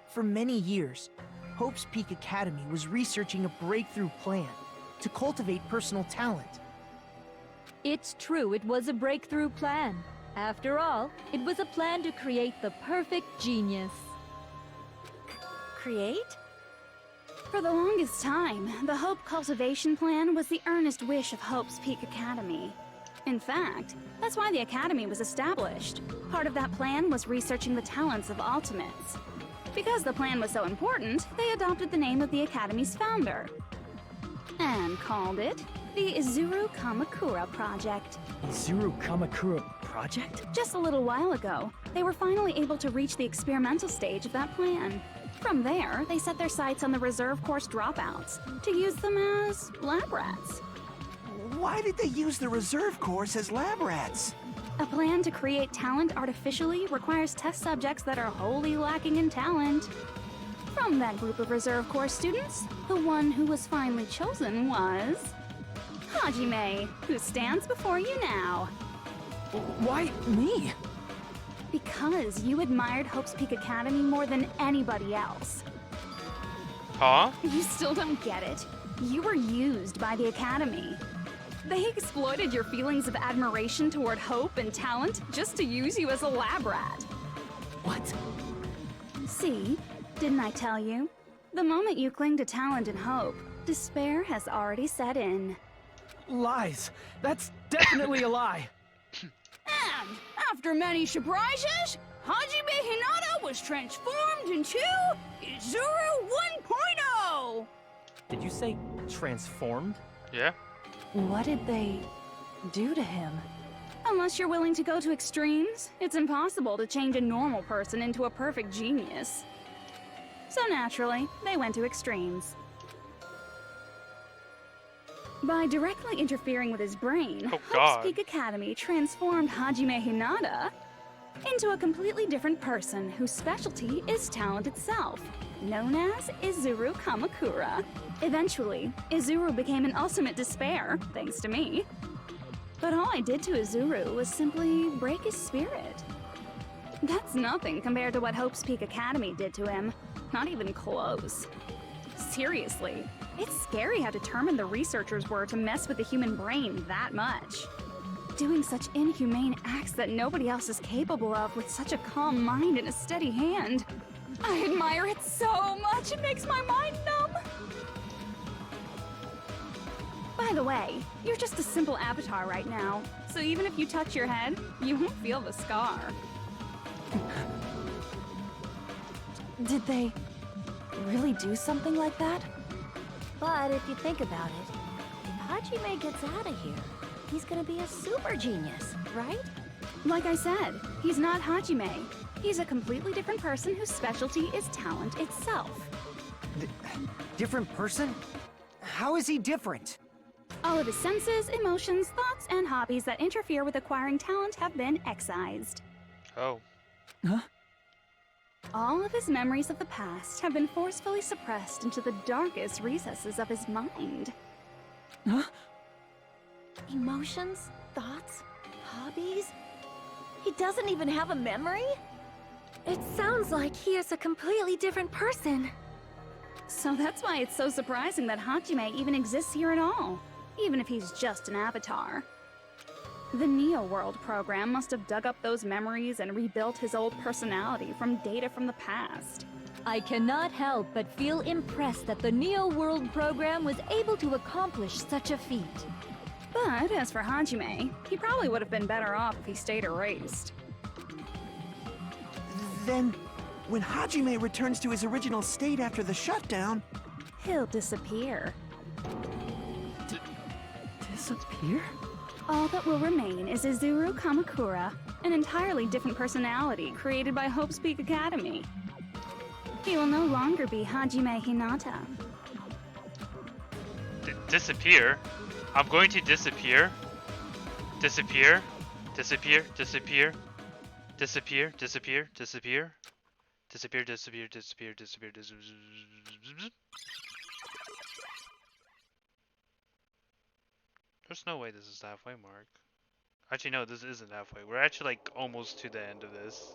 For many years, Hope's Peak Academy was researching a breakthrough plan to cultivate personal talent. It's true, it was a breakthrough plan. After all, it was a plan to create the perfect genius. Create? For the longest time, the Hope Cultivation Plan was the earnest wish of Hope's Peak Academy. In fact, that's why the Academy was established. Part of that plan was researching the talents of Ultimates. Because the plan was so important, they adopted the name of the Academy's founder. And called it the Izuru Kamakura Project. Izuru Kamakura Project? Just a little while ago, they were finally able to reach the experimental stage of that plan. From there, they set their sights on the reserve course dropouts to use them as lab rats. Why did they use the reserve course as lab rats? A plan to create talent artificially requires test subjects that are wholly lacking in talent. From that group of reserve course students, the one who was finally chosen was... Hajime, who stands before you now. Why me? Because you admired Hope's Peak Academy more than anybody else. Huh? You still don't get it. You were used by the Academy. They exploited your feelings of admiration toward hope and talent just to use you as a lab rat. What? See? Didn't I tell you? The moment you cling to talent and hope, despair has already set in. Lies. That's definitely a lie. And after many surprises, Hajime Hinata was transformed into Izuru 1.0! Did you say transformed? Yeah? What did they do to him? Unless you're willing to go to extremes, it's impossible to change a normal person into a perfect genius. So naturally, they went to extremes. By directly interfering with his brain, Oh, Hope's God. Peak Academy transformed Hajime Hinata into a completely different person whose specialty is talent itself, known as Izuru Kamakura. Eventually, Izuru became an ultimate despair, thanks to me. But all I did to Izuru was simply break his spirit. That's nothing compared to what Hope's Peak Academy did to him. Not even close. Seriously, it's scary how determined the researchers were to mess with the human brain that much. Doing such inhumane acts that nobody else is capable of with such a calm mind and a steady hand. I admire it so much, it makes my mind numb. By the way, you're just a simple avatar right now, so even if you touch your head, you won't feel the scar. Did they really do something like that? But if you think about it, if Hajime gets out of here, he's gonna be a super genius, right? Like I said, he's not Hajime. He's a completely different person whose specialty is talent itself. Different person? How is he different? All of his senses, emotions, thoughts, and hobbies that interfere with acquiring talent have been excised. Oh. Huh? All of his memories of the past have been forcefully suppressed into the darkest recesses of his mind. Huh? Emotions? Thoughts? Hobbies? He doesn't even have a memory? It sounds like he is a completely different person. So that's why it's so surprising that Hajime even exists here at all, even if he's just an avatar. The Neo World program must have dug up those memories and rebuilt his old personality from data from the past. I cannot help but feel impressed that the Neo World program was able to accomplish such a feat. But as for Hajime, he probably would have been better off if he stayed erased. Then, when Hajime returns to his original state after the shutdown... He'll disappear. Disappear? All that will remain is Izuru Kamakura, an entirely different personality created by Hope's Peak Academy. He will no longer be Hajime Hinata. Disappear? I'm going to disappear? Disappear? Disappear? Disappear? Disappear? Disappear? Disappear? Disappear, disappear, disappear, disappear, disappear. There's no way this is the halfway mark. Actually, no, this isn't halfway. We're actually like almost to the end of this.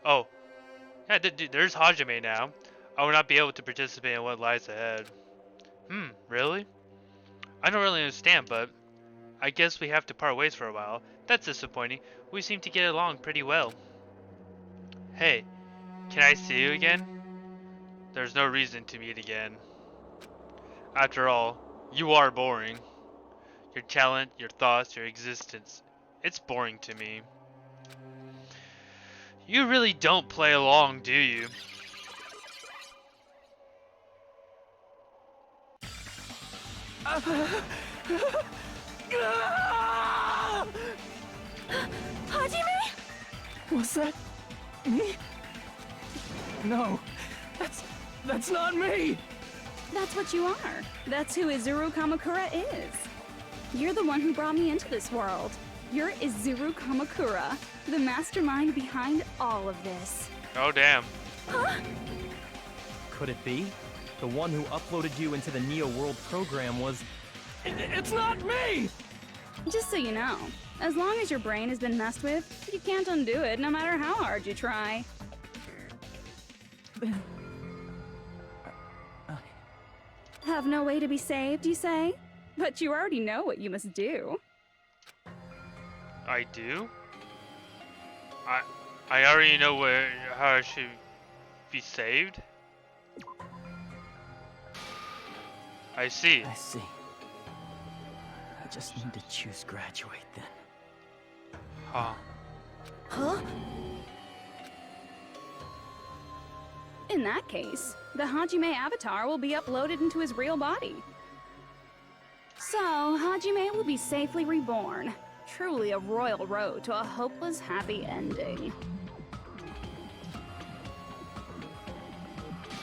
Oh. Yeah, there's Hajime now. I will not be able to participate in what lies ahead. Really? I don't really understand, but I guess we have to part ways for a while. That's disappointing. We seem to get along pretty well. Hey, can I see you again? There's no reason to meet again. After all, you are boring. Your talent, your thoughts, your existence. It's boring to me. You really don't play along, do you? Hajime? Was that me? No, that's not me! That's what you are. That's who Izuru Kamakura is. You're the one who brought me into this world. You're Izuru Kamakura, the mastermind behind all of this. Oh, damn. Huh? Could it be? The one who uploaded you into the Neo World program was... It's not me! Just so you know, as long as your brain has been messed with, you can't undo it no matter how hard you try. Have no way to be saved, you say? But you already know what you must do. I do? I already know how I should be saved? I see. I see. I just need to choose graduate then. Huh. Huh? In that case, the Hajime avatar will be uploaded into his real body. So, Hajime will be safely reborn. Truly a royal road to a hopeless happy ending.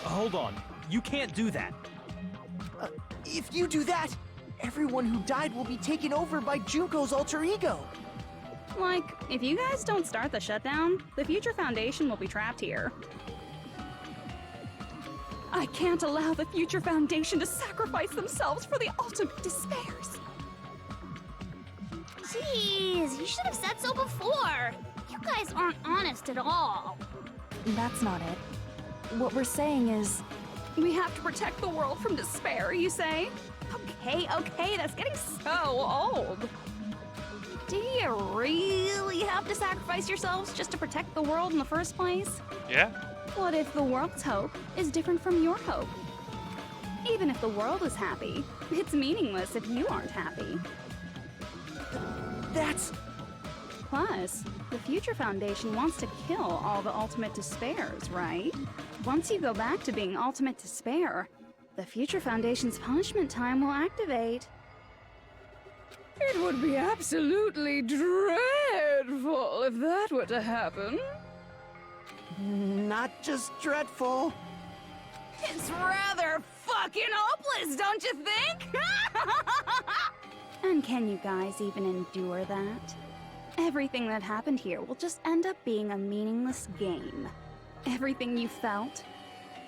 Hold on. You can't do that. If you do that, everyone who died will be taken over by Junko's alter ego. Like, if you guys don't start the shutdown, the Future Foundation will be trapped here. I can't allow the Future Foundation to sacrifice themselves for the ultimate despairs. Jeez, you should have said so before. You guys aren't honest at all. That's not it. What we're saying is... We have to protect the world from despair, you say? Okay, that's getting so old. Do you really have to sacrifice yourselves just to protect the world in the first place? Yeah. What if the world's hope is different from your hope? Even if the world is happy, it's meaningless if you aren't happy. That's... Plus, the Future Foundation wants to kill all the ultimate despairs, right? Once you go back to being ultimate despair, the Future Foundation's punishment time will activate. It would be absolutely dreadful if that were to happen. Not just dreadful. It's rather fucking hopeless, don't you think? And can you guys even endure that? Everything that happened here will just end up being a meaningless game. Everything you felt,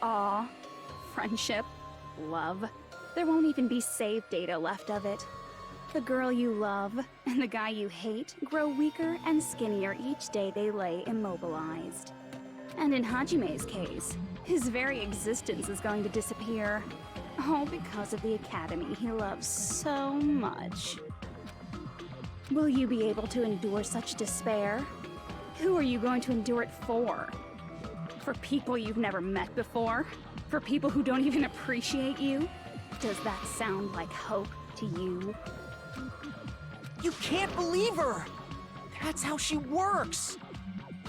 awe, friendship, love, there won't even be save data left of it. The girl you love and the guy you hate grow weaker and skinnier each day they lay immobilized. And in Hajime's case, his very existence is going to disappear. All because of the academy he loves so much. Will you be able to endure such despair? Who are you going to endure it for? For people you've never met before? For people who don't even appreciate you? Does that sound like hope to you? You can't believe her! That's how she works!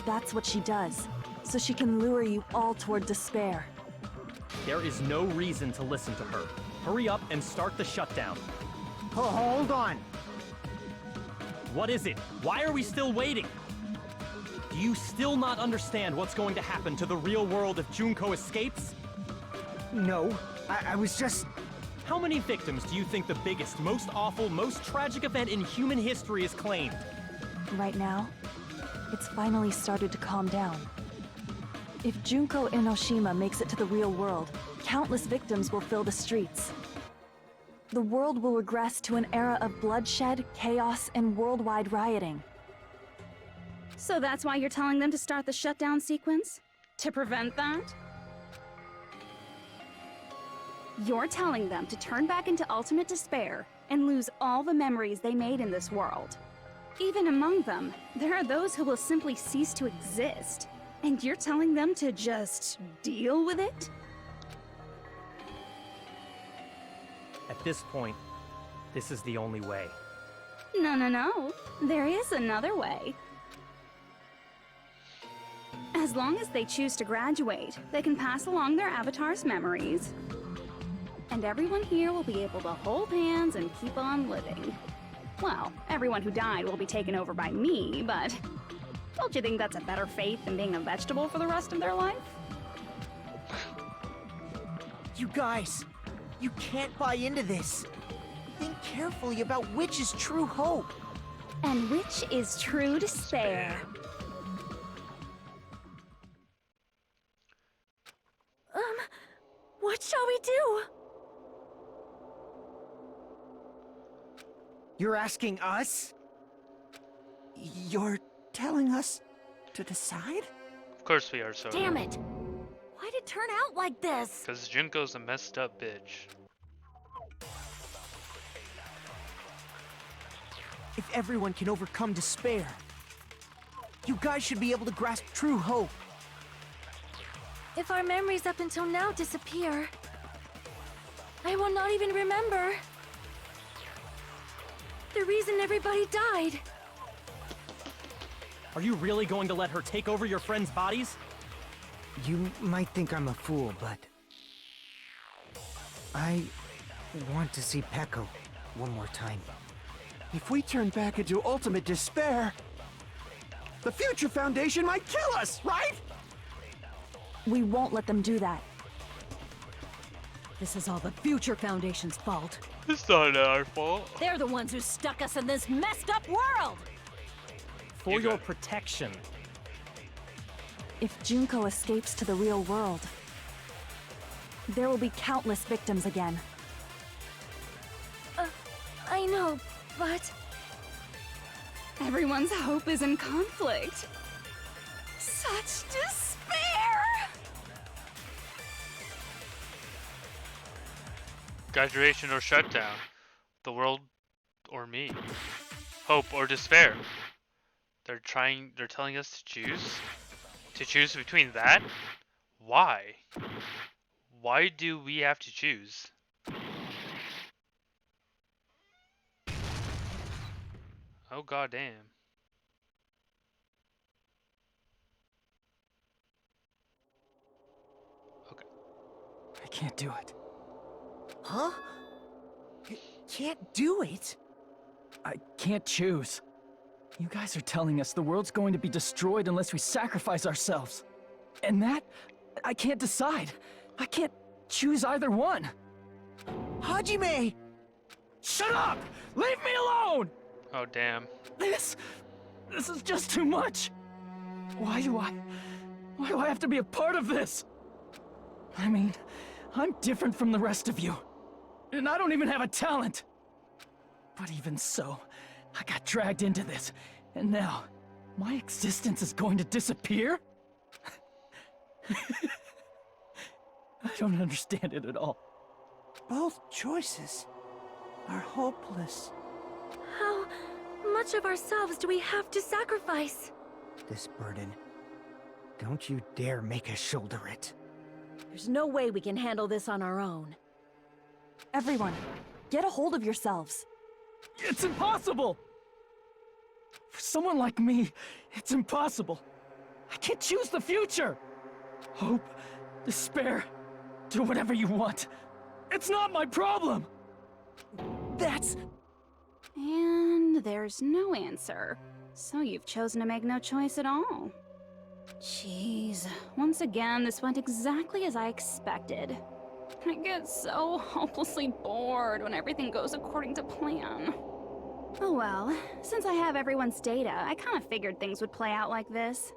That's what she does, so she can lure you all toward despair. There is no reason to listen to her. Hurry up and start the shutdown. Hold on. What is it? Why are we still waiting? Do you still not understand what's going to happen to the real world if Junko escapes? No, I was just... How many victims do you think the biggest, most awful, most tragic event in human history has claimed? Right now, it's finally started to calm down. If Junko Enoshima makes it to the real world, countless victims will fill the streets. The world will regress to an era of bloodshed, chaos, and worldwide rioting. So that's why you're telling them to start the shutdown sequence? To prevent that? You're telling them to turn back into ultimate despair and lose all the memories they made in this world. Even among them, there are those who will simply cease to exist. And you're telling them to just deal with it? At this point, this is the only way. No. There is another way. As long as they choose to graduate, they can pass along their avatar's memories. And everyone here will be able to hold hands and keep on living. Well, everyone who died will be taken over by me, but... Don't you think that's a better fate than being a vegetable for the rest of their life? You guys, you can't buy into this. Think carefully about which is true hope. And which is true despair. What shall we do? You're asking us? You're telling us to decide? Of course we are, so. Damn it! Why'd it turn out like this? Because Junko's a messed up bitch. If everyone can overcome despair, you guys should be able to grasp true hope. If our memories up until now disappear, I will not even remember the reason everybody died. Are you really going to let her take over your friends' bodies? You might think I'm a fool, but... I want to see Peko one more time. If we turn back into ultimate despair, the Future Foundation might kill us, right? We won't let them do that. This is all the Future Foundation's fault. It's not our fault. They're the ones who stuck us in this messed up world! For your protection. If Junko escapes to the real world, there will be countless victims again. I know, but... Everyone's hope is in conflict. Such despair! Graduation or shutdown. The world or me. Hope or despair. They're telling us to choose? To choose between that? Why? Why do we have to choose? Oh goddamn. Okay. I can't do it. Huh? You can't do it? I can't choose. You guys are telling us the world's going to be destroyed unless we sacrifice ourselves. And that, I can't decide. I can't choose either one. Hajime! Shut up! Leave me alone! Oh damn. This is just too much. Why do I have to be a part of this? I mean, I'm different from the rest of you. And I don't even have a talent. But even so, I got dragged into this. And now, my existence is going to disappear? I don't understand it at all. Both choices are hopeless. How much of ourselves do we have to sacrifice? This burden, don't you dare make us shoulder it. There's no way we can handle this on our own. Everyone, get a hold of yourselves. It's impossible! For someone like me, it's impossible. I can't choose the future! Hope, despair, do whatever you want. It's not my problem! That's... And there's no answer. So you've chosen to make no choice at all. Jeez, once again, this went exactly as I expected. I get so hopelessly bored when everything goes according to plan. Oh well, since I have everyone's data, I kind of figured things would play out like this.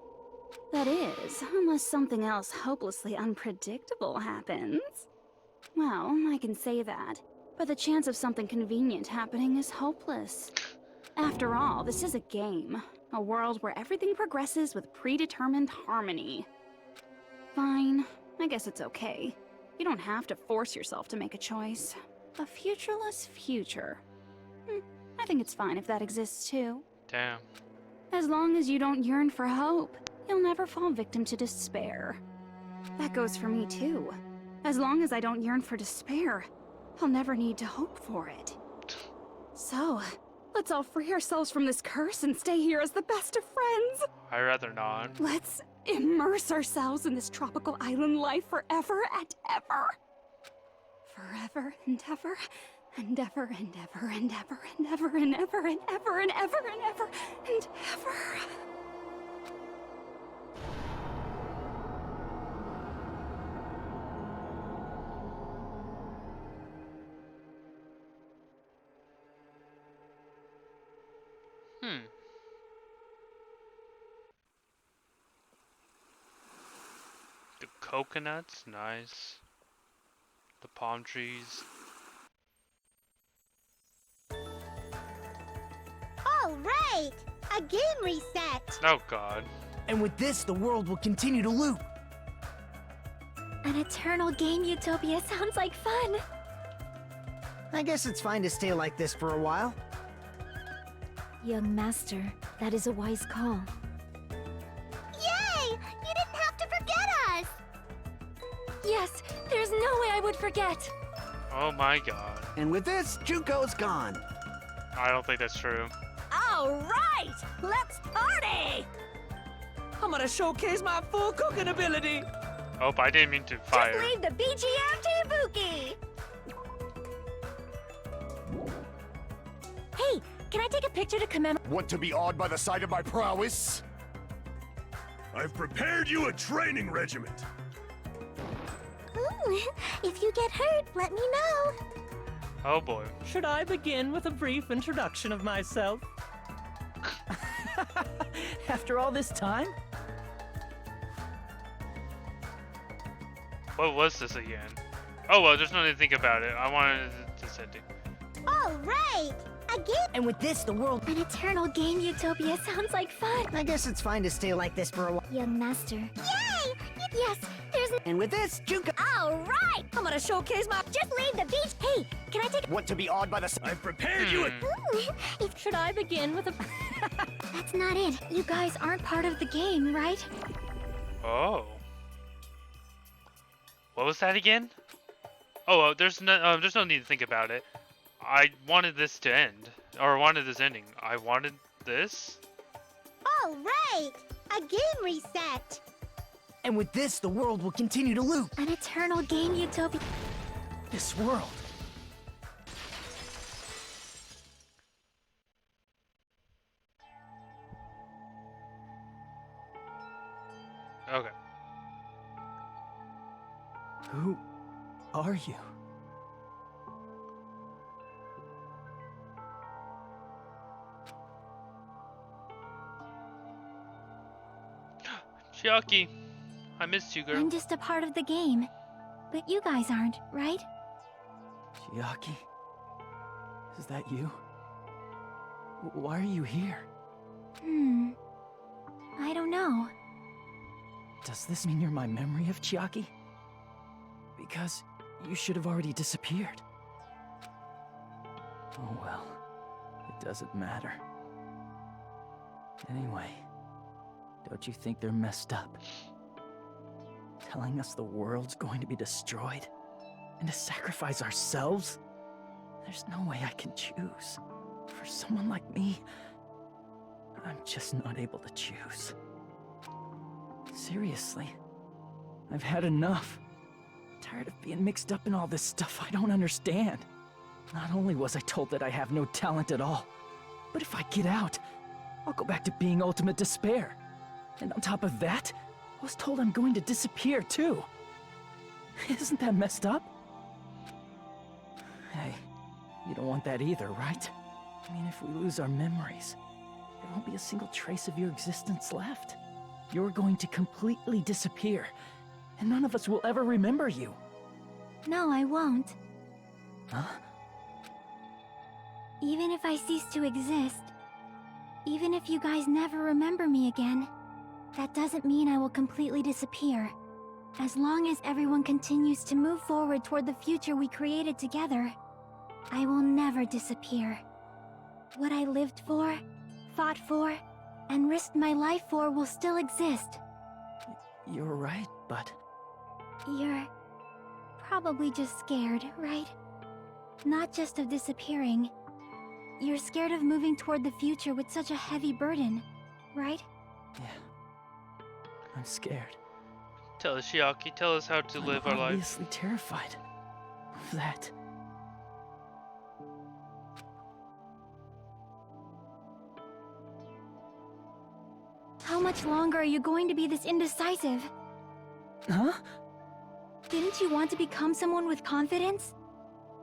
That is, unless something else hopelessly unpredictable happens. Well, I can say that, but the chance of something convenient happening is hopeless. After all, this is a game. A world where everything progresses with predetermined harmony. Fine, I guess it's okay. You don't have to force yourself to make a choice. A futureless future. I think it's fine if that exists too. Damn. As long as you don't yearn for hope, you'll never fall victim to despair. That goes for me too. As long as I don't yearn for despair, I'll never need to hope for it. So, let's all free ourselves from this curse and stay here as the best of friends. I'd rather not. Let's immerse ourselves in this tropical island life forever and ever. Forever and ever and ever and ever and ever and ever and ever and ever and ever and ever and ever. The coconuts, nice. The palm trees. All right, a game reset. Oh god. And with this, the world will continue to loop. An eternal game utopia sounds like fun. I guess it's fine to stay like this for a while. Young master, that is a wise call. Yay! You didn't have to forget us. Yes, there's no way I would forget. Oh my god. And with this, Junko's gone. I don't think that's true. All right, let's party! I'm gonna showcase my full cooking ability. Oh, I didn't mean to fire. Just leave the BGM to Ibuki. Hey, can I take a picture to commemorate? Want to be awed by the sight of my prowess? I've prepared you a training regiment. Ooh, If you get hurt, let me know. Oh boy. Should I begin with a brief introduction of myself? After all this time? What was this again? Oh well, there's nothing to think about it. I wanted to set it. All right. Again. And with this, the world... An eternal game utopia sounds like fun. I guess it's fine to stay like this for a while. Young master. Yay! Yes, there's And with this, Juka... All right. I'm gonna showcase my... Just leave the beach. Hey, can I take? Want to be awed by the... I've prepared you with... Should I begin with a... That's not it. You guys aren't part of the game, right? Oh. What was that again? Oh, well, there's no need to think about it. I wanted this to end, or wanted this ending. I wanted this. All right. A game reset. And with this, the world will continue to loop. An eternal game utopia. This world. Okay. Who are you? Chiaki, I missed you, girl. I'm just a part of the game. But you guys aren't, right? Chiaki? Is that you? Why are you here? I don't know. Does this mean you're my memory of Chiaki? Because you should have already disappeared. Oh well, it doesn't matter. Anyway, don't you think they're messed up? Telling us the world's going to be destroyed? And to sacrifice ourselves? There's no way I can choose. For someone like me, I'm just not able to choose. Seriously, I've had enough. Tired of being mixed up in all this stuff I don't understand. Not only was I told that I have no talent at all, but if I get out, I'll go back to being ultimate despair. And on top of that, I was told I'm going to disappear too. Isn't that messed up? Hey, you don't want that either, right? I mean, if we lose our memories, there won't be a single trace of your existence left. You're going to completely disappear, and none of us will ever remember you. No, I won't. Huh? Even if I cease to exist, even if you guys never remember me again, that doesn't mean I will completely disappear. As long as everyone continues to move forward toward the future we created together, I will never disappear. What I lived for, fought for, and risked my life for will still exist. You're right, but... You're probably just scared, right? Not just of disappearing. You're scared of moving toward the future with such a heavy burden, right? Yeah. I'm scared. Tell us, Chiaki. Tell us how to live our I'm life. obviously terrified of that. How much longer are you going to be this indecisive? Huh? Didn't you want to become someone with confidence?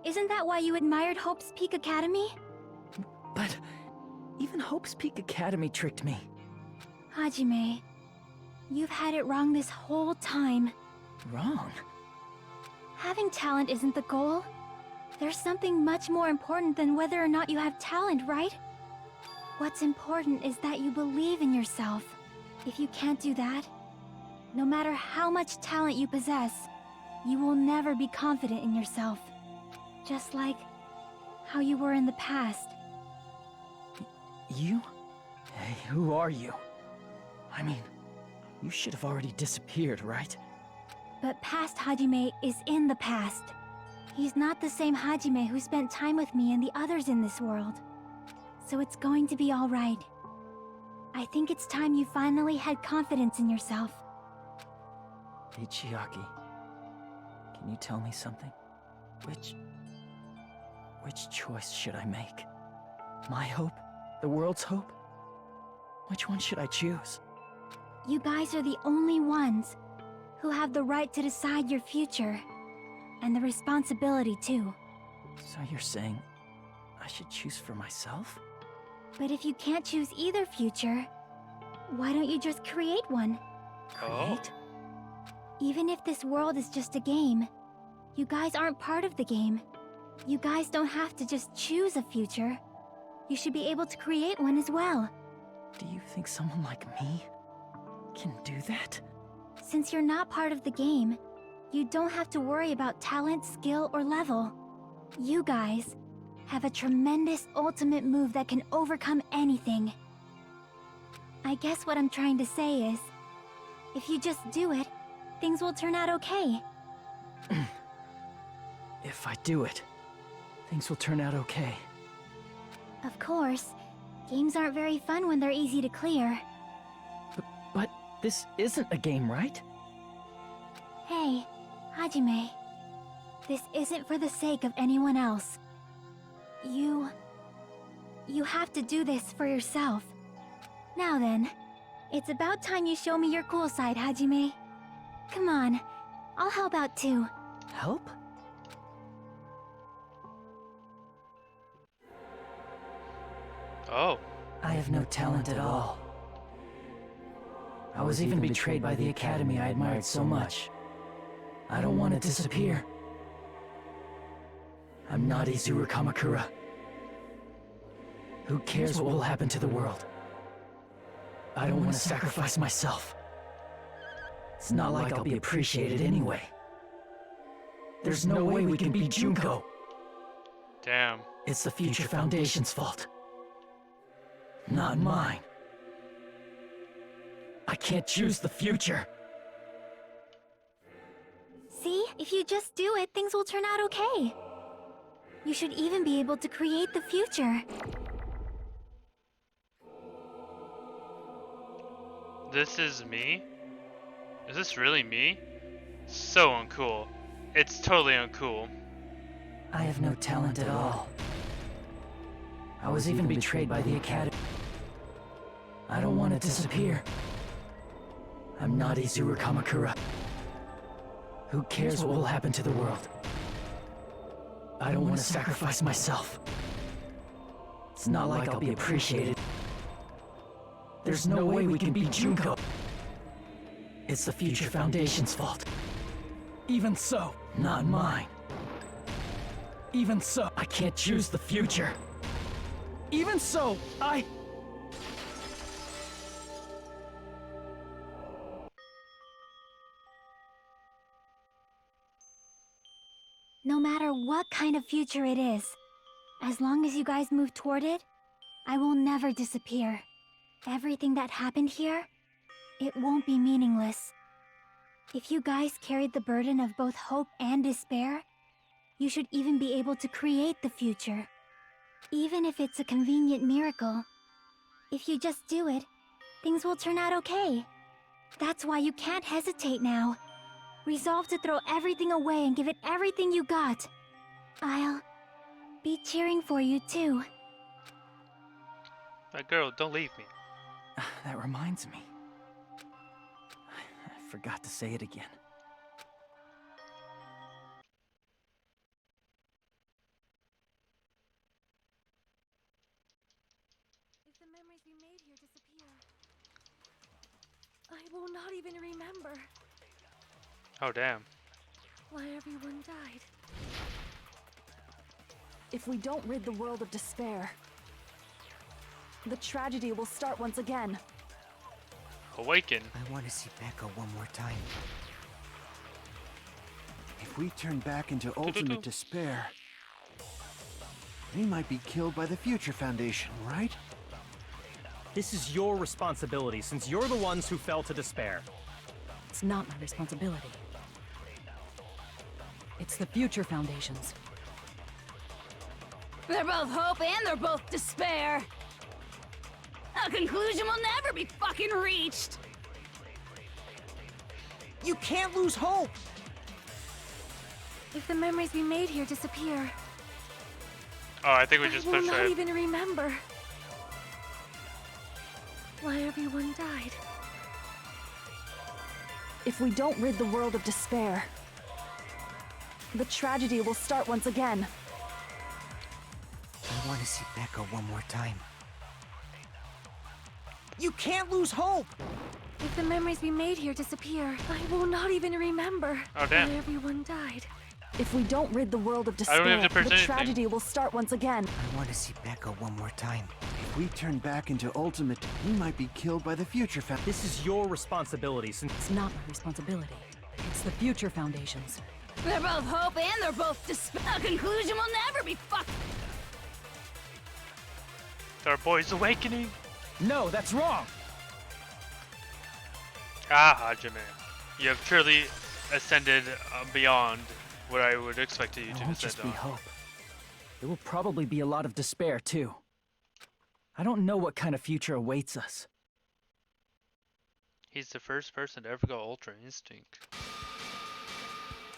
Isn't that why you admired Hope's Peak Academy? But even Hope's Peak Academy tricked me. Hajime, you've had it wrong this whole time. Wrong? Having talent isn't the goal. There's something much more important than whether or not you have talent, right? What's important is that you believe in yourself. If you can't do that, no matter how much talent you possess, you will never be confident in yourself. Just like how you were in the past. You? Hey, who are you? I mean, you should have already disappeared, right? But past Hajime is in the past. He's not the same Hajime who spent time with me and the others in this world. So it's going to be all right. I think it's time you finally had confidence in yourself. Hey, Chiaki. Can you tell me something? Which choice should I make? My hope? The world's hope? Which one should I choose? You guys are the only ones who have the right to decide your future. and the responsibility too. So you're saying I should choose for myself? But if you can't choose either future, why don't you just create one? Create? Even if this world is just a game, you guys aren't part of the game. You guys don't have to just choose a future. You should be able to create one as well. Do you think someone like me can do that? Since you're not part of the game, you don't have to worry about talent, skill, or level. You guys have a tremendous ultimate move that can overcome anything. I guess what I'm trying to say is, if you just do it, things will turn out okay. If I do it, things will turn out okay. Of course, games aren't very fun when they're easy to clear. But this isn't a game, right? Hey, Hajime. This isn't for the sake of anyone else. You have to do this for yourself. Now then, it's about time you show me your cool side, Hajime. Come on, I'll help out too. Help? Oh. I have no talent at all. I was even betrayed by the academy I admired so much. I don't want to disappear. I'm not Izuru Kamakura. Who cares what will happen to the world? I don't want to sacrifice myself. It's not like I'll be appreciated anyway. There's no way we can beat Junko. Damn. It's the Future Foundation's fault. Not mine. I can't choose the future. See, if you just do it, things will turn out okay. You should even be able to create the future. This is me? Is this really me? So uncool. It's totally uncool. I have no talent at all. I was even betrayed by the academy. I don't want to disappear. I'm not Izuru Kamakura. Who cares what will happen to the world? I don't want to sacrifice myself. It's not like I'll be appreciated. There's no way we can beat Junko. It's the Future Foundation's fault. Even so, not mine. Even so, I can't choose the future. Even so, No matter what kind of future it is, as long as you guys move toward it, I will never disappear. Everything that happened here, it won't be meaningless. If you guys carried the burden of both hope and despair, you should even be able to create the future. Even if it's a convenient miracle, if you just do it, things will turn out okay. That's why you can't hesitate now. Resolve to throw everything away and give it everything you got. I'll be cheering for you too. That girl, don't leave me. That reminds me. I forgot to say it again. If the memories we made here disappear, I will not even remember Oh, damn. why everyone died. If we don't rid the world of despair, the tragedy will start once again. Awaken. I want to see Becca one more time. If we turn back into ultimate despair, we might be killed by the Future Foundation, right? This is your responsibility, since you're the ones who fell to despair. It's not my responsibility. It's the Future Foundation's. They're both hope and they're both despair. A conclusion will never be fucking reached. You can't lose hope! If the memories we made here disappear, Oh, I think we just I will pushed not right. even remember why everyone died. If we don't rid the world of despair, the tragedy will start once again. I want to see Becca one more time. You can't lose hope! If the memories we made here disappear, I will not even remember Oh, damn. why everyone died. If we don't rid the world of I don't despair, have to press the anything. tragedy will start once again. I want to see Becca one more time. If we turn back into Ultimate, we might be killed by the Future Foundation. This is your responsibility since It's not my responsibility. It's the Future Foundation's. They're both hope and they're both despair. A conclusion will never be fucked. Our boy's awakening. No, that's wrong. Ah, Hajime. You have truly ascended beyond what I would expect you It to won't ascend just be on. hope. There will probably be a lot of despair, too. I don't know what kind of future awaits us. He's the first person to ever go Ultra Instinct.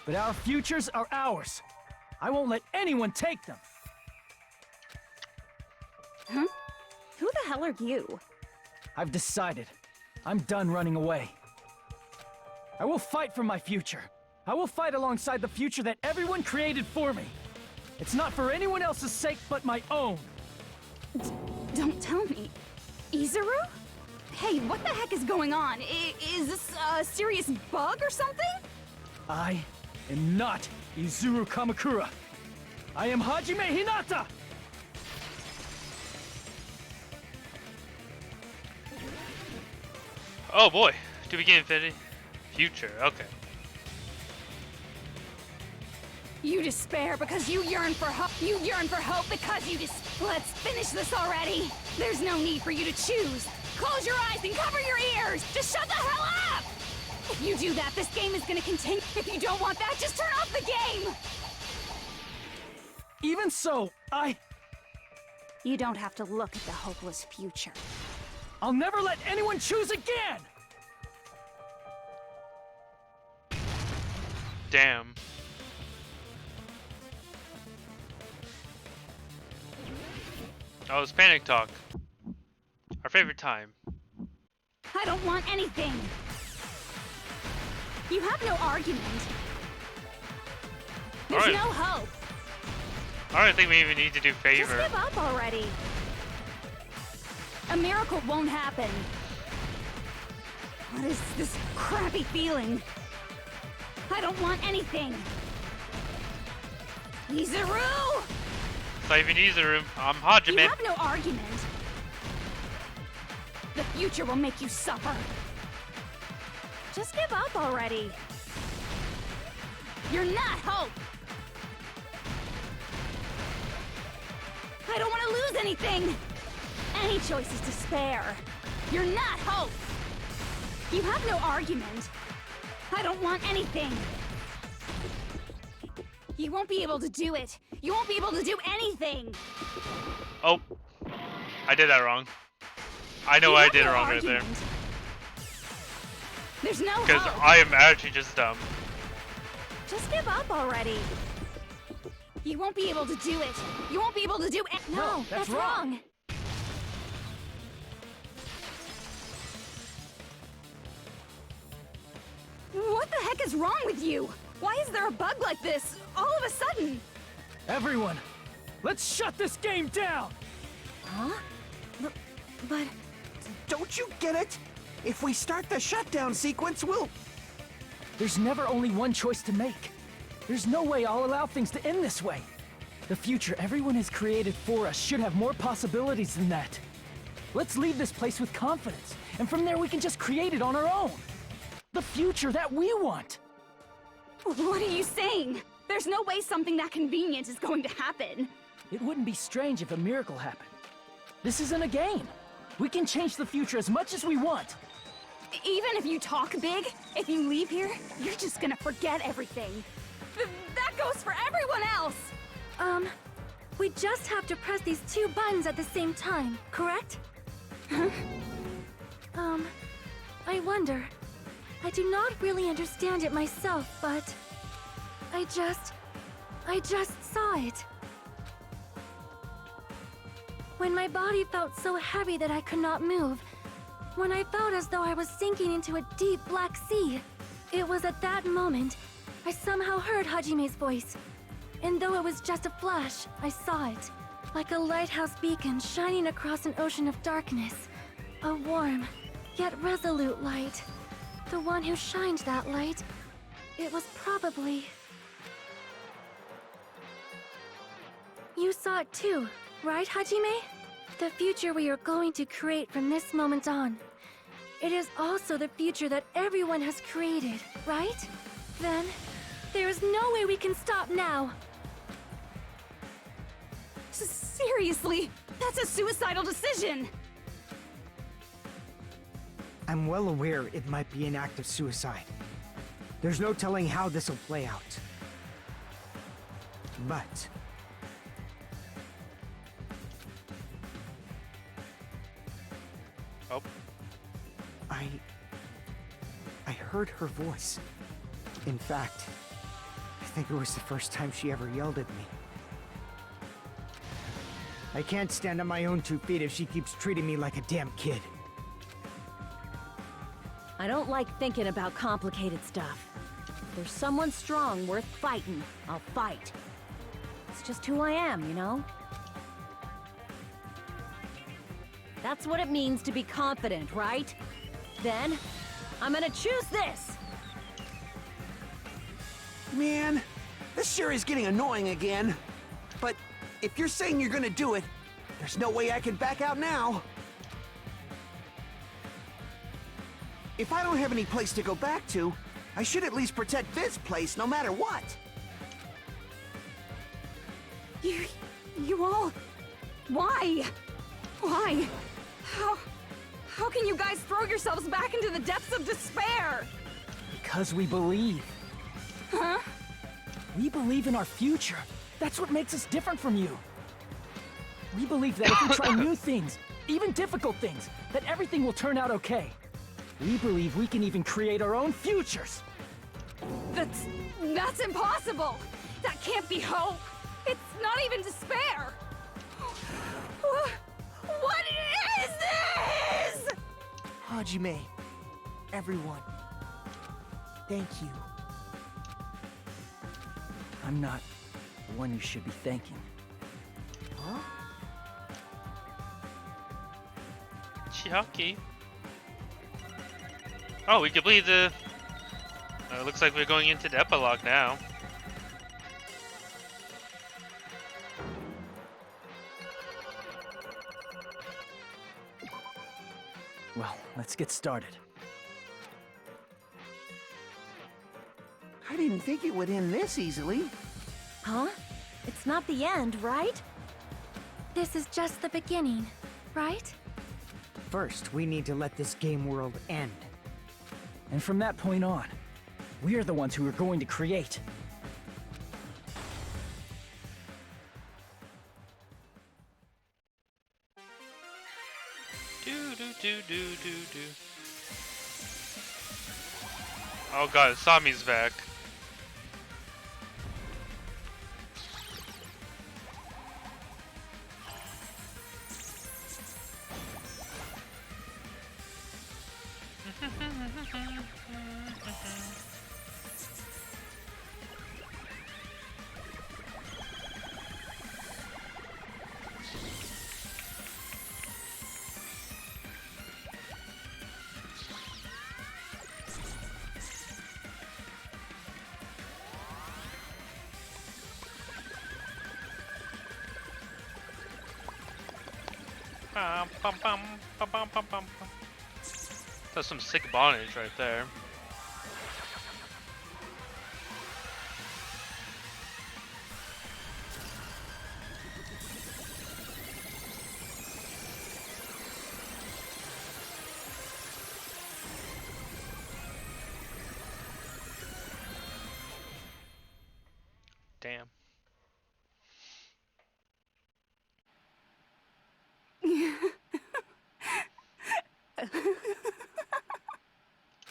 But our futures are ours. I won't let anyone take them. Huh? Who the hell are you? I've decided. I'm done running away. I will fight for my future. I will fight alongside the future that everyone created for me. It's not for anyone else's sake but my own. Don't tell me. Izuru? Hey, what the heck is going on? Is this a serious bug or something? I am not Izuru Kamakura. I am Hajime Hinata! Oh boy, to begin infinity. Future, okay. You despair because you yearn for hope. You yearn for hope because you Let's finish this already. There's no need for you to choose. Close your eyes and cover your ears. Just shut the hell up! If you do that, this game is gonna continue. If you don't want that, just turn off the game! Even so, You don't have to look at the hopeless future. I'll never let anyone choose again! Damn. Oh, it's panic talk. Our favorite time. I don't want anything. You have no argument. There's Alright. no hope. I don't think we even need to do favor. Just give up already. A miracle won't happen. What is this crappy feeling? I don't want anything. Izuru! It's not even Izuru. I'm You Hajime. have no argument. The future will make you suffer. Just give up already. You're not hope. I don't want to lose anything. Any choice is despair. You're not hope. You have no argument. I don't want anything. You won't be able to do it. You won't be able to do anything. Oh, I did that wrong. I know You I have did it no wrong right there. argument. There's no Because hope. I am actually just dumb. Just give up already. You won't be able to do it. You won't be able to do it. No, that's wrong. What the heck is wrong with you? Why is there a bug like this all of a sudden? Everyone, let's shut this game down! Huh? But... Don't you get it? If we start the shutdown sequence, we'll... There's never only one choice to make. There's no way I'll allow things to end this way. The future everyone has created for us should have more possibilities than that. Let's leave this place with confidence, and from there we can just create it on our own. The future that we want. What are you saying? There's no way something that convenient is going to happen. It wouldn't be strange if a miracle happened. This isn't a game. We can change the future as much as we want. Even if you talk big, if you leave here, you're just gonna forget everything. That goes for everyone else! We just have to press these two buttons at the same time, correct? Huh? I wonder. I do not really understand it myself, but... I just saw it. When my body felt so heavy that I could not move, when I felt as though I was sinking into a deep black sea, it was at that moment I somehow heard Hajime's voice. And though it was just a flash, I saw it. Like a lighthouse beacon shining across an ocean of darkness. A warm, yet resolute light. The one who shined that light, it was probably... You saw it too, right, Hajime? The future we are going to create from this moment on. It is also the future that everyone has created, right? Then, there is no way we can stop now. Seriously, that's a suicidal decision! I'm well aware it might be an act of suicide. There's no telling how this will play out. But... Oh. I heard her voice. In fact, I think it was the first time she ever yelled at me. I can't stand on my own 2 feet if she keeps treating me like a damn kid. I don't like thinking about complicated stuff. If there's someone strong worth fighting, I'll fight. It's just who I am, you know? That's what it means to be confident, right? Then, I'm gonna choose this! Man, this sure is getting annoying again. But if you're saying you're gonna do it, there's no way I can back out now. If I don't have any place to go back to, I should at least protect this place no matter what. You all... Why? Why? How can you guys throw yourselves back into the depths of despair? Because we believe. Huh? We believe in our future. That's what makes us different from you. We believe that if we try new things, even difficult things, that everything will turn out okay. We believe we can even create our own futures. That's impossible! That can't be hope! It's not even despair! What is this?! Hajime, everyone, thank you. I'm not the one you should be thanking. Huh? Chiaki. Oh, we completed the... looks like we're going into the epilogue now. Well, let's get started. I didn't think it would end this easily. Huh? It's not the end, right? This is just the beginning, right? First, we need to let this game world end. And from that point on, we are the ones who are going to create. Oh god, Sami's back. That's some sick bondage right there. Damn.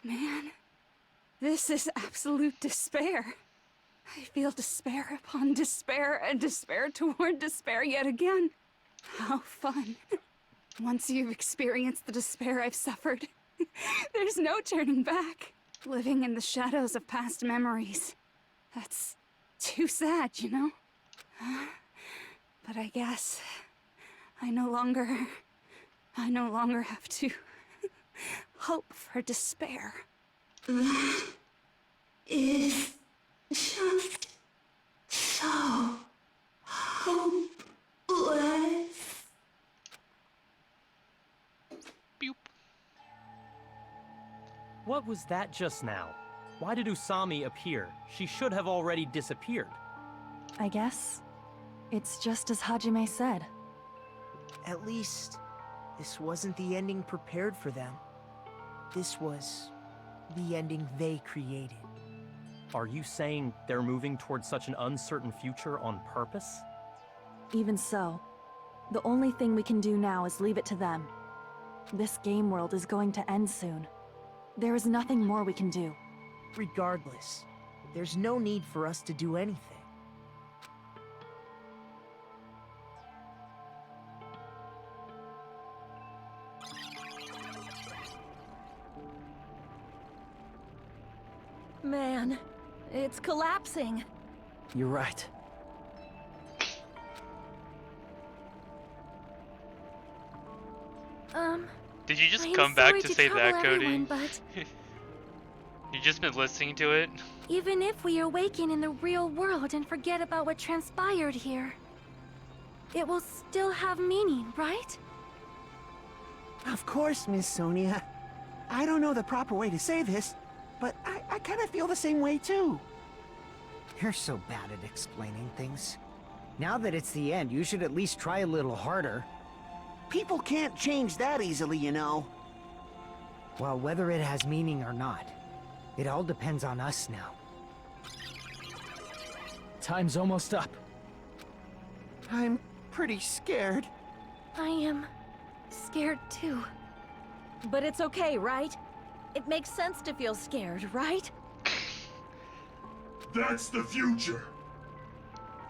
Man, this is absolute despair. I feel despair upon despair and despair toward despair yet again. How fun. Once you've experienced the despair I've suffered, there's no turning back. Living in the shadows of past memories. That's too sad, you know? But I guess I no longer have to hope for despair. That is just so hopeless. What was that just now? Why did Usami appear? She should have already disappeared. I guess it's just as Hajime said. At least, this wasn't the ending prepared for them. This was the ending they created. Are you saying they're moving towards such an uncertain future on purpose? Even so, the only thing we can do now is leave it to them. This game world is going to end soon. There is nothing more we can do. Regardless, there's no need for us to do anything. Man, it's collapsing. You're right. Did you just I'm come back sorry to to say trouble that, Cody? everyone, but You just been listening to it? even if we awaken in the real world and forget about what transpired here, it will still have meaning, right? Of course, Miss Sonia. I don't know the proper way to say this, but I kind of feel the same way too. You're so bad at explaining things. Now that it's the end, you should at least try a little harder. People can't change that easily, you know. Well, whether it has meaning or not, it all depends on us now. Time's almost up. I'm pretty scared. I am scared too. But it's okay, right? It makes sense to feel scared, right? That's the future.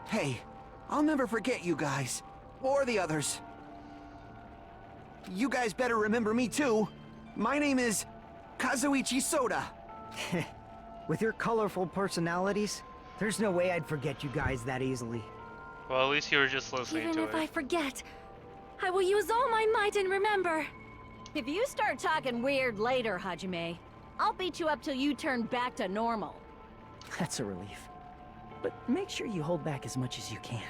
Hey, I'll never forget you guys. Or the others. You guys better remember me too. My name is Kazuichi Soda. With your colorful personalities, there's no way I'd forget you guys that easily. Well, at least you were just listening Even to if it. I forget, I will use all my might and remember. If you start talking weird later, Hajime, I'll beat you up till you turn back to normal. That's a relief. But make sure you hold back as much as you can.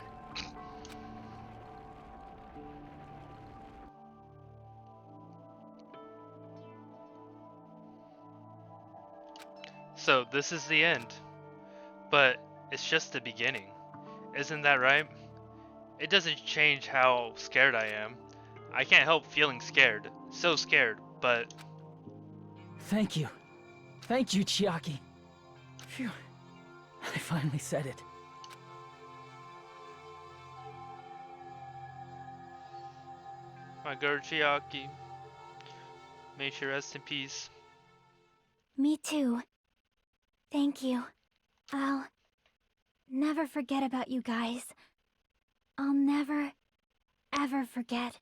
So, this is the end. But it's just the beginning. Isn't that right? It doesn't change how scared I am. I can't help feeling scared. So scared, but... Thank you. Thank you, Chiaki. Phew. I finally said it. My girl Chiaki. May she rest in peace. Me too. Thank you. I'll never forget about you guys. I'll never, ever forget.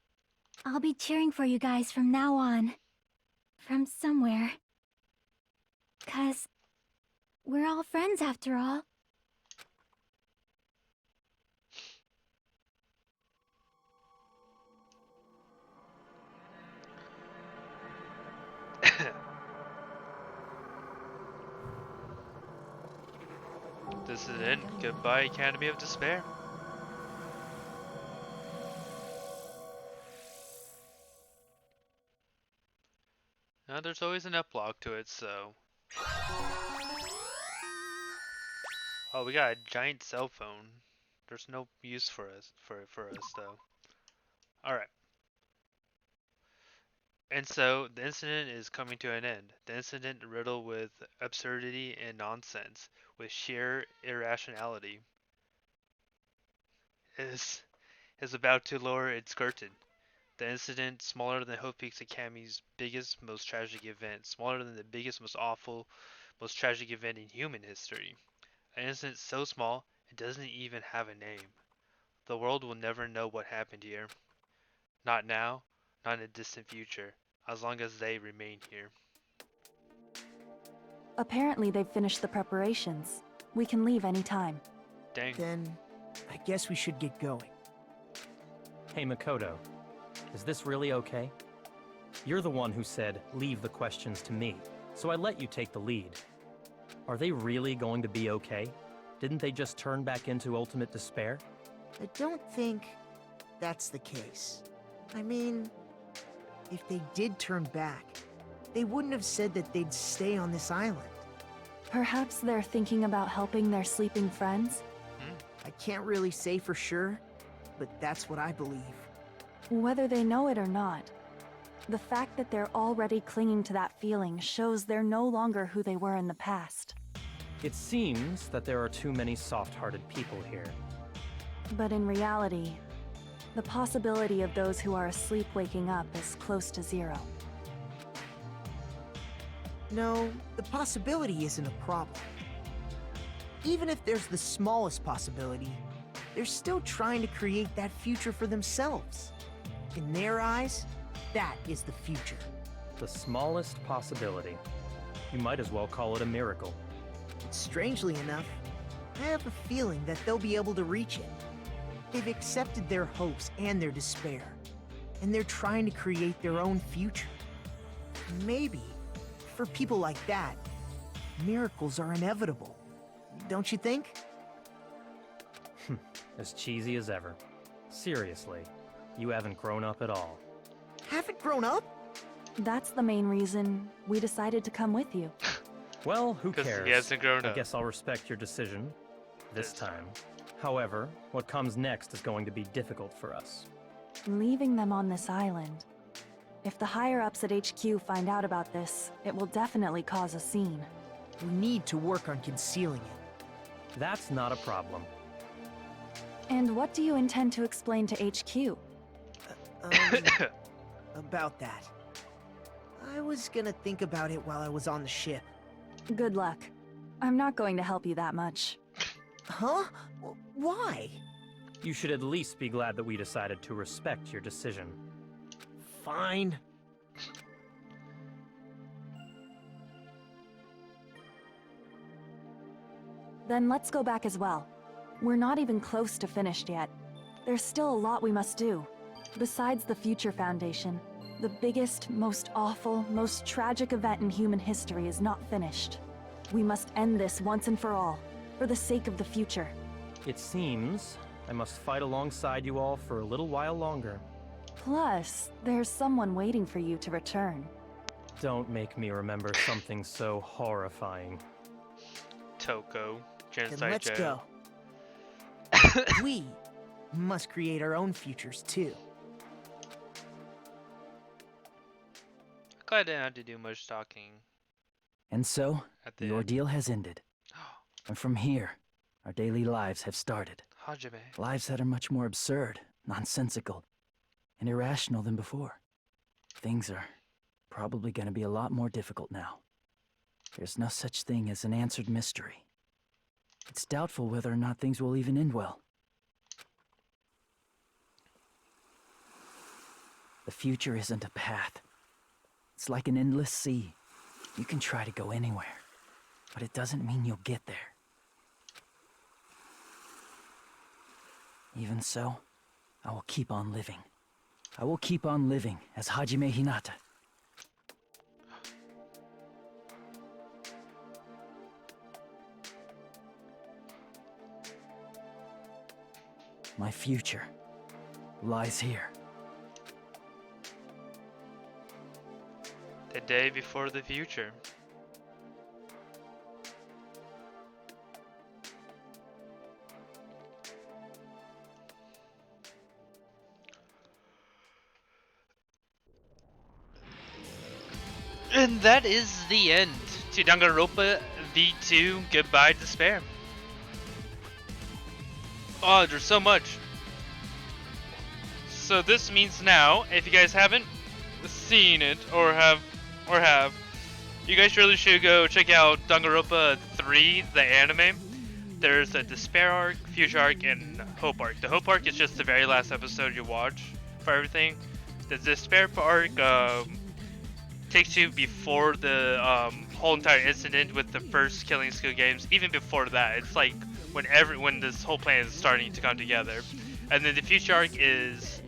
I'll be cheering for you guys from now on. From somewhere. 'Cause we're all friends after all. This is it. Goodbye, Academy of Despair. Now, there's always an epilogue to it, so... Oh, we got a giant cell phone. There's no use for us, for us though. Alright. And so, the incident is coming to an end. The incident riddled with absurdity and nonsense, with sheer irrationality, is about to lower its curtain. The incident, smaller than Hope Peaks Academy's biggest, most tragic event, smaller than the biggest, most awful, most tragic event in human history. An incident so small, it doesn't even have a name. The world will never know what happened here. Not now, not in the distant future, as long as they remain here. Apparently they've finished the preparations. We can leave anytime. Dang. Then, I guess we should get going. Hey, Makoto. Is this really okay? You're the one who said, leave the questions to me, so I let you take the lead. Are they really going to be okay? Didn't they just turn back into ultimate despair? I don't think that's the case. I mean, if they did turn back, they wouldn't have said that they'd stay on this island. Perhaps they're thinking about helping their sleeping friends? I can't really say for sure, but that's what I believe. Whether they know it or not, the fact that they're already clinging to that feeling shows they're no longer who they were in the past. It seems that there are too many soft-hearted people here. But in reality, the possibility of those who are asleep waking up is close to zero. No, the possibility isn't a problem. Even if there's the smallest possibility, they're still trying to create that future for themselves. In their eyes, that is the future. The smallest possibility. You might as well call it a miracle. Strangely enough, I have a feeling that they'll be able to reach it. They've accepted their hopes and their despair, and they're trying to create their own future. Maybe, for people like that, miracles are inevitable. Don't you think? As cheesy as ever. Seriously, you haven't grown up at all. Haven't grown up? That's the main reason we decided to come with you. Well, who 'Cause cares? he hasn't grown I up. guess I'll respect your decision. This time. However, what comes next is going to be difficult for us. Leaving them on this island. If the higher-ups at HQ find out about this, it will definitely cause a scene. We need to work on concealing it. That's not a problem. And what do you intend to explain to HQ? About that. I was gonna think about it while I was on the ship. Good luck. I'm not going to help you that much. Huh? Why? You should at least be glad that we decided to respect your decision. Fine. Then let's go back as well. We're not even close to finished yet. There's still a lot we must do. Besides the Future Foundation, the biggest, most awful, most tragic event in human history is not finished. We must end this once and for all, for the sake of the future. It seems I must fight alongside you all for a little while longer. Plus, there's someone waiting for you to return. Don't make me remember something so horrifying. Toko. Then Genocide let's Joe. go. We must create our own futures too. Glad I didn't have to do much talking. And so, At the the end. ordeal has ended. And from here, our daily lives have started. Hajime. Lives that are much more absurd, nonsensical, and irrational than before. Things are probably going to be a lot more difficult now. There's no such thing as an answered mystery. It's doubtful whether or not things will even end well. The future isn't a path. It's like an endless sea. You can try to go anywhere, but it doesn't mean you'll get there. Even so, I will keep on living. I will keep on living as Hajime Hinata. My future lies here. The day before the future. And that is the end to Danganronpa V2 Goodbye Despair. Oh, there's so much. So this means now, if you guys haven't seen it or have, you guys really should go check out Danganronpa 3, the anime. There's a Despair arc, Future arc, and Hope arc. The Hope arc is just the very last episode you watch for everything. The Despair arc takes you before the whole entire incident with the first Killing Skill games, even before that. It's like when this whole plan is starting to come together. And then the future arc is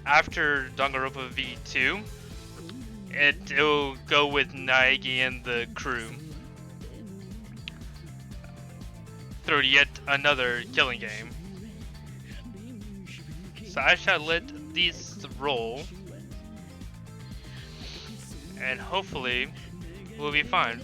after Danganronpa V2. It'll go with Naegi and the crew through yet another killing game. So I shall let these roll, and hopefully we'll be fine.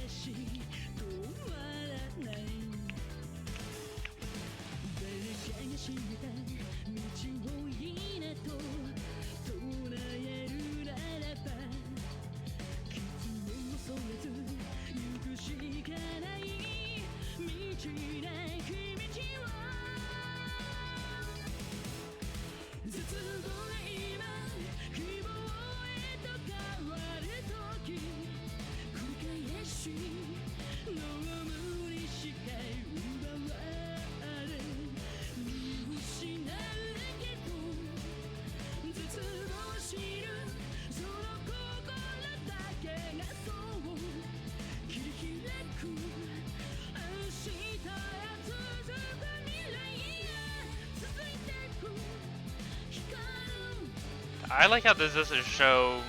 I like how this doesn't show.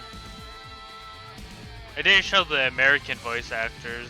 It didn't show the American voice actors.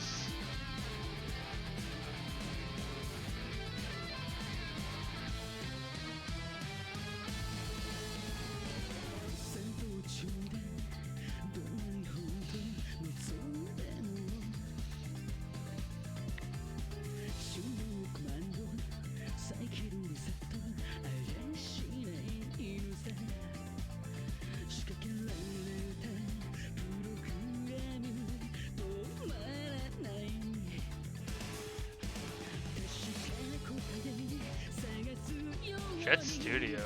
Jet Studio.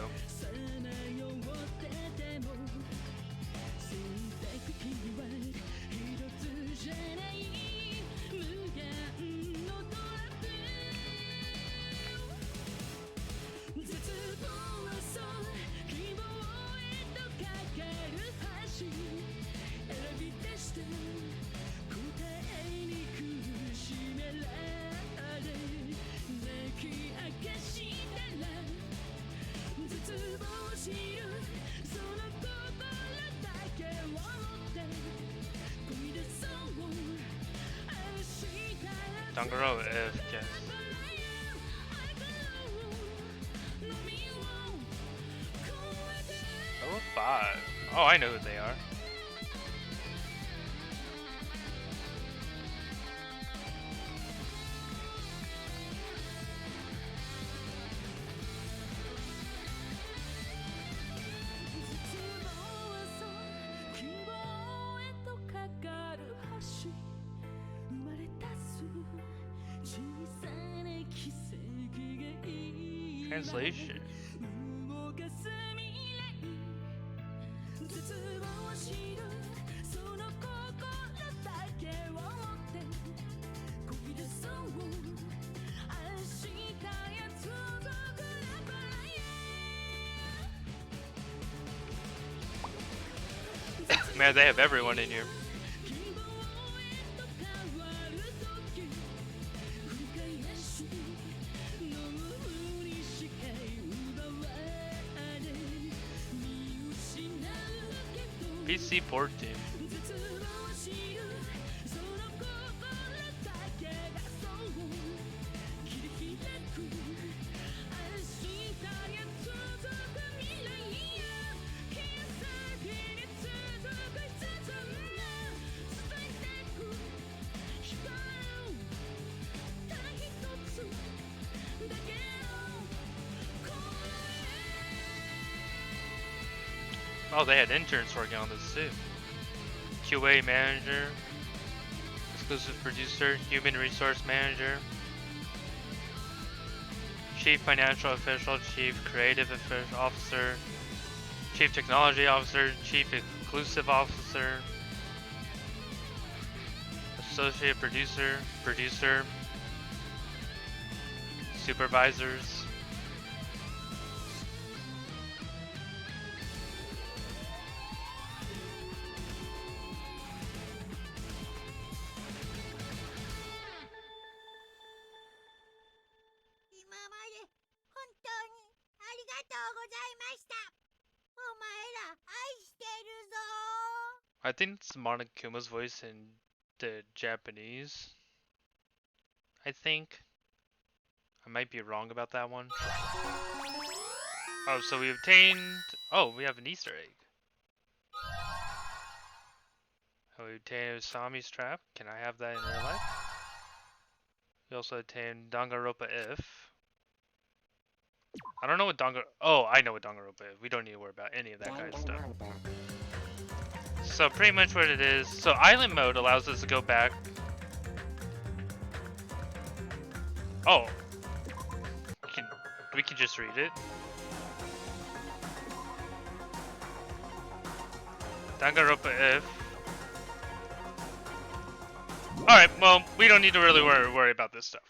Danganronpa, if guess. Oh, 5. Oh, I know who they are. Translation. Man, they have everyone in here. PC port team. Oh, they had interns working on this too. QA manager, exclusive producer, human resource manager, chief financial official, chief creative officer, chief technology officer, chief exclusive officer, associate producer, supervisors. I think it's Monokuma's voice in the Japanese. I think. I might be wrong about that one. Oh, so we obtained... Oh, we have an Easter egg. We obtained Usami's trap. Can I have that in real life? We also obtained Danganronpa if. I don't know what Oh, I know what Danganronpa is. We don't need to worry about any of that kind of stuff. So pretty much what it is. So island mode allows us to go back. Oh. We can just read it. Danganronpa if. Alright, well, we don't need to really worry about this stuff.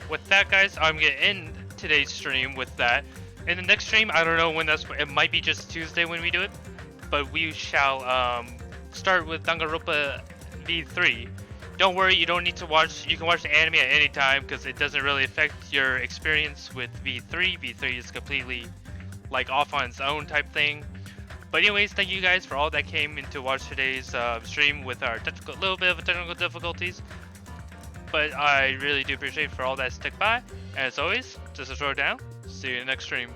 With that, guys, I'm going to end today's stream with that. In the next stream, I don't know when that's... It might be just Tuesday when we do it. But we shall start with Danganronpa V3. Don't worry, you don't need to watch... You can watch the anime at any time because it doesn't really affect your experience with V3. V3 is completely, like, off on its own type thing. But anyways, thank you guys for all that came in to watch today's stream with our little bit of technical difficulties. But I really do appreciate for all that stuck by. And as always, this is Rollout Dino. See you in the next stream.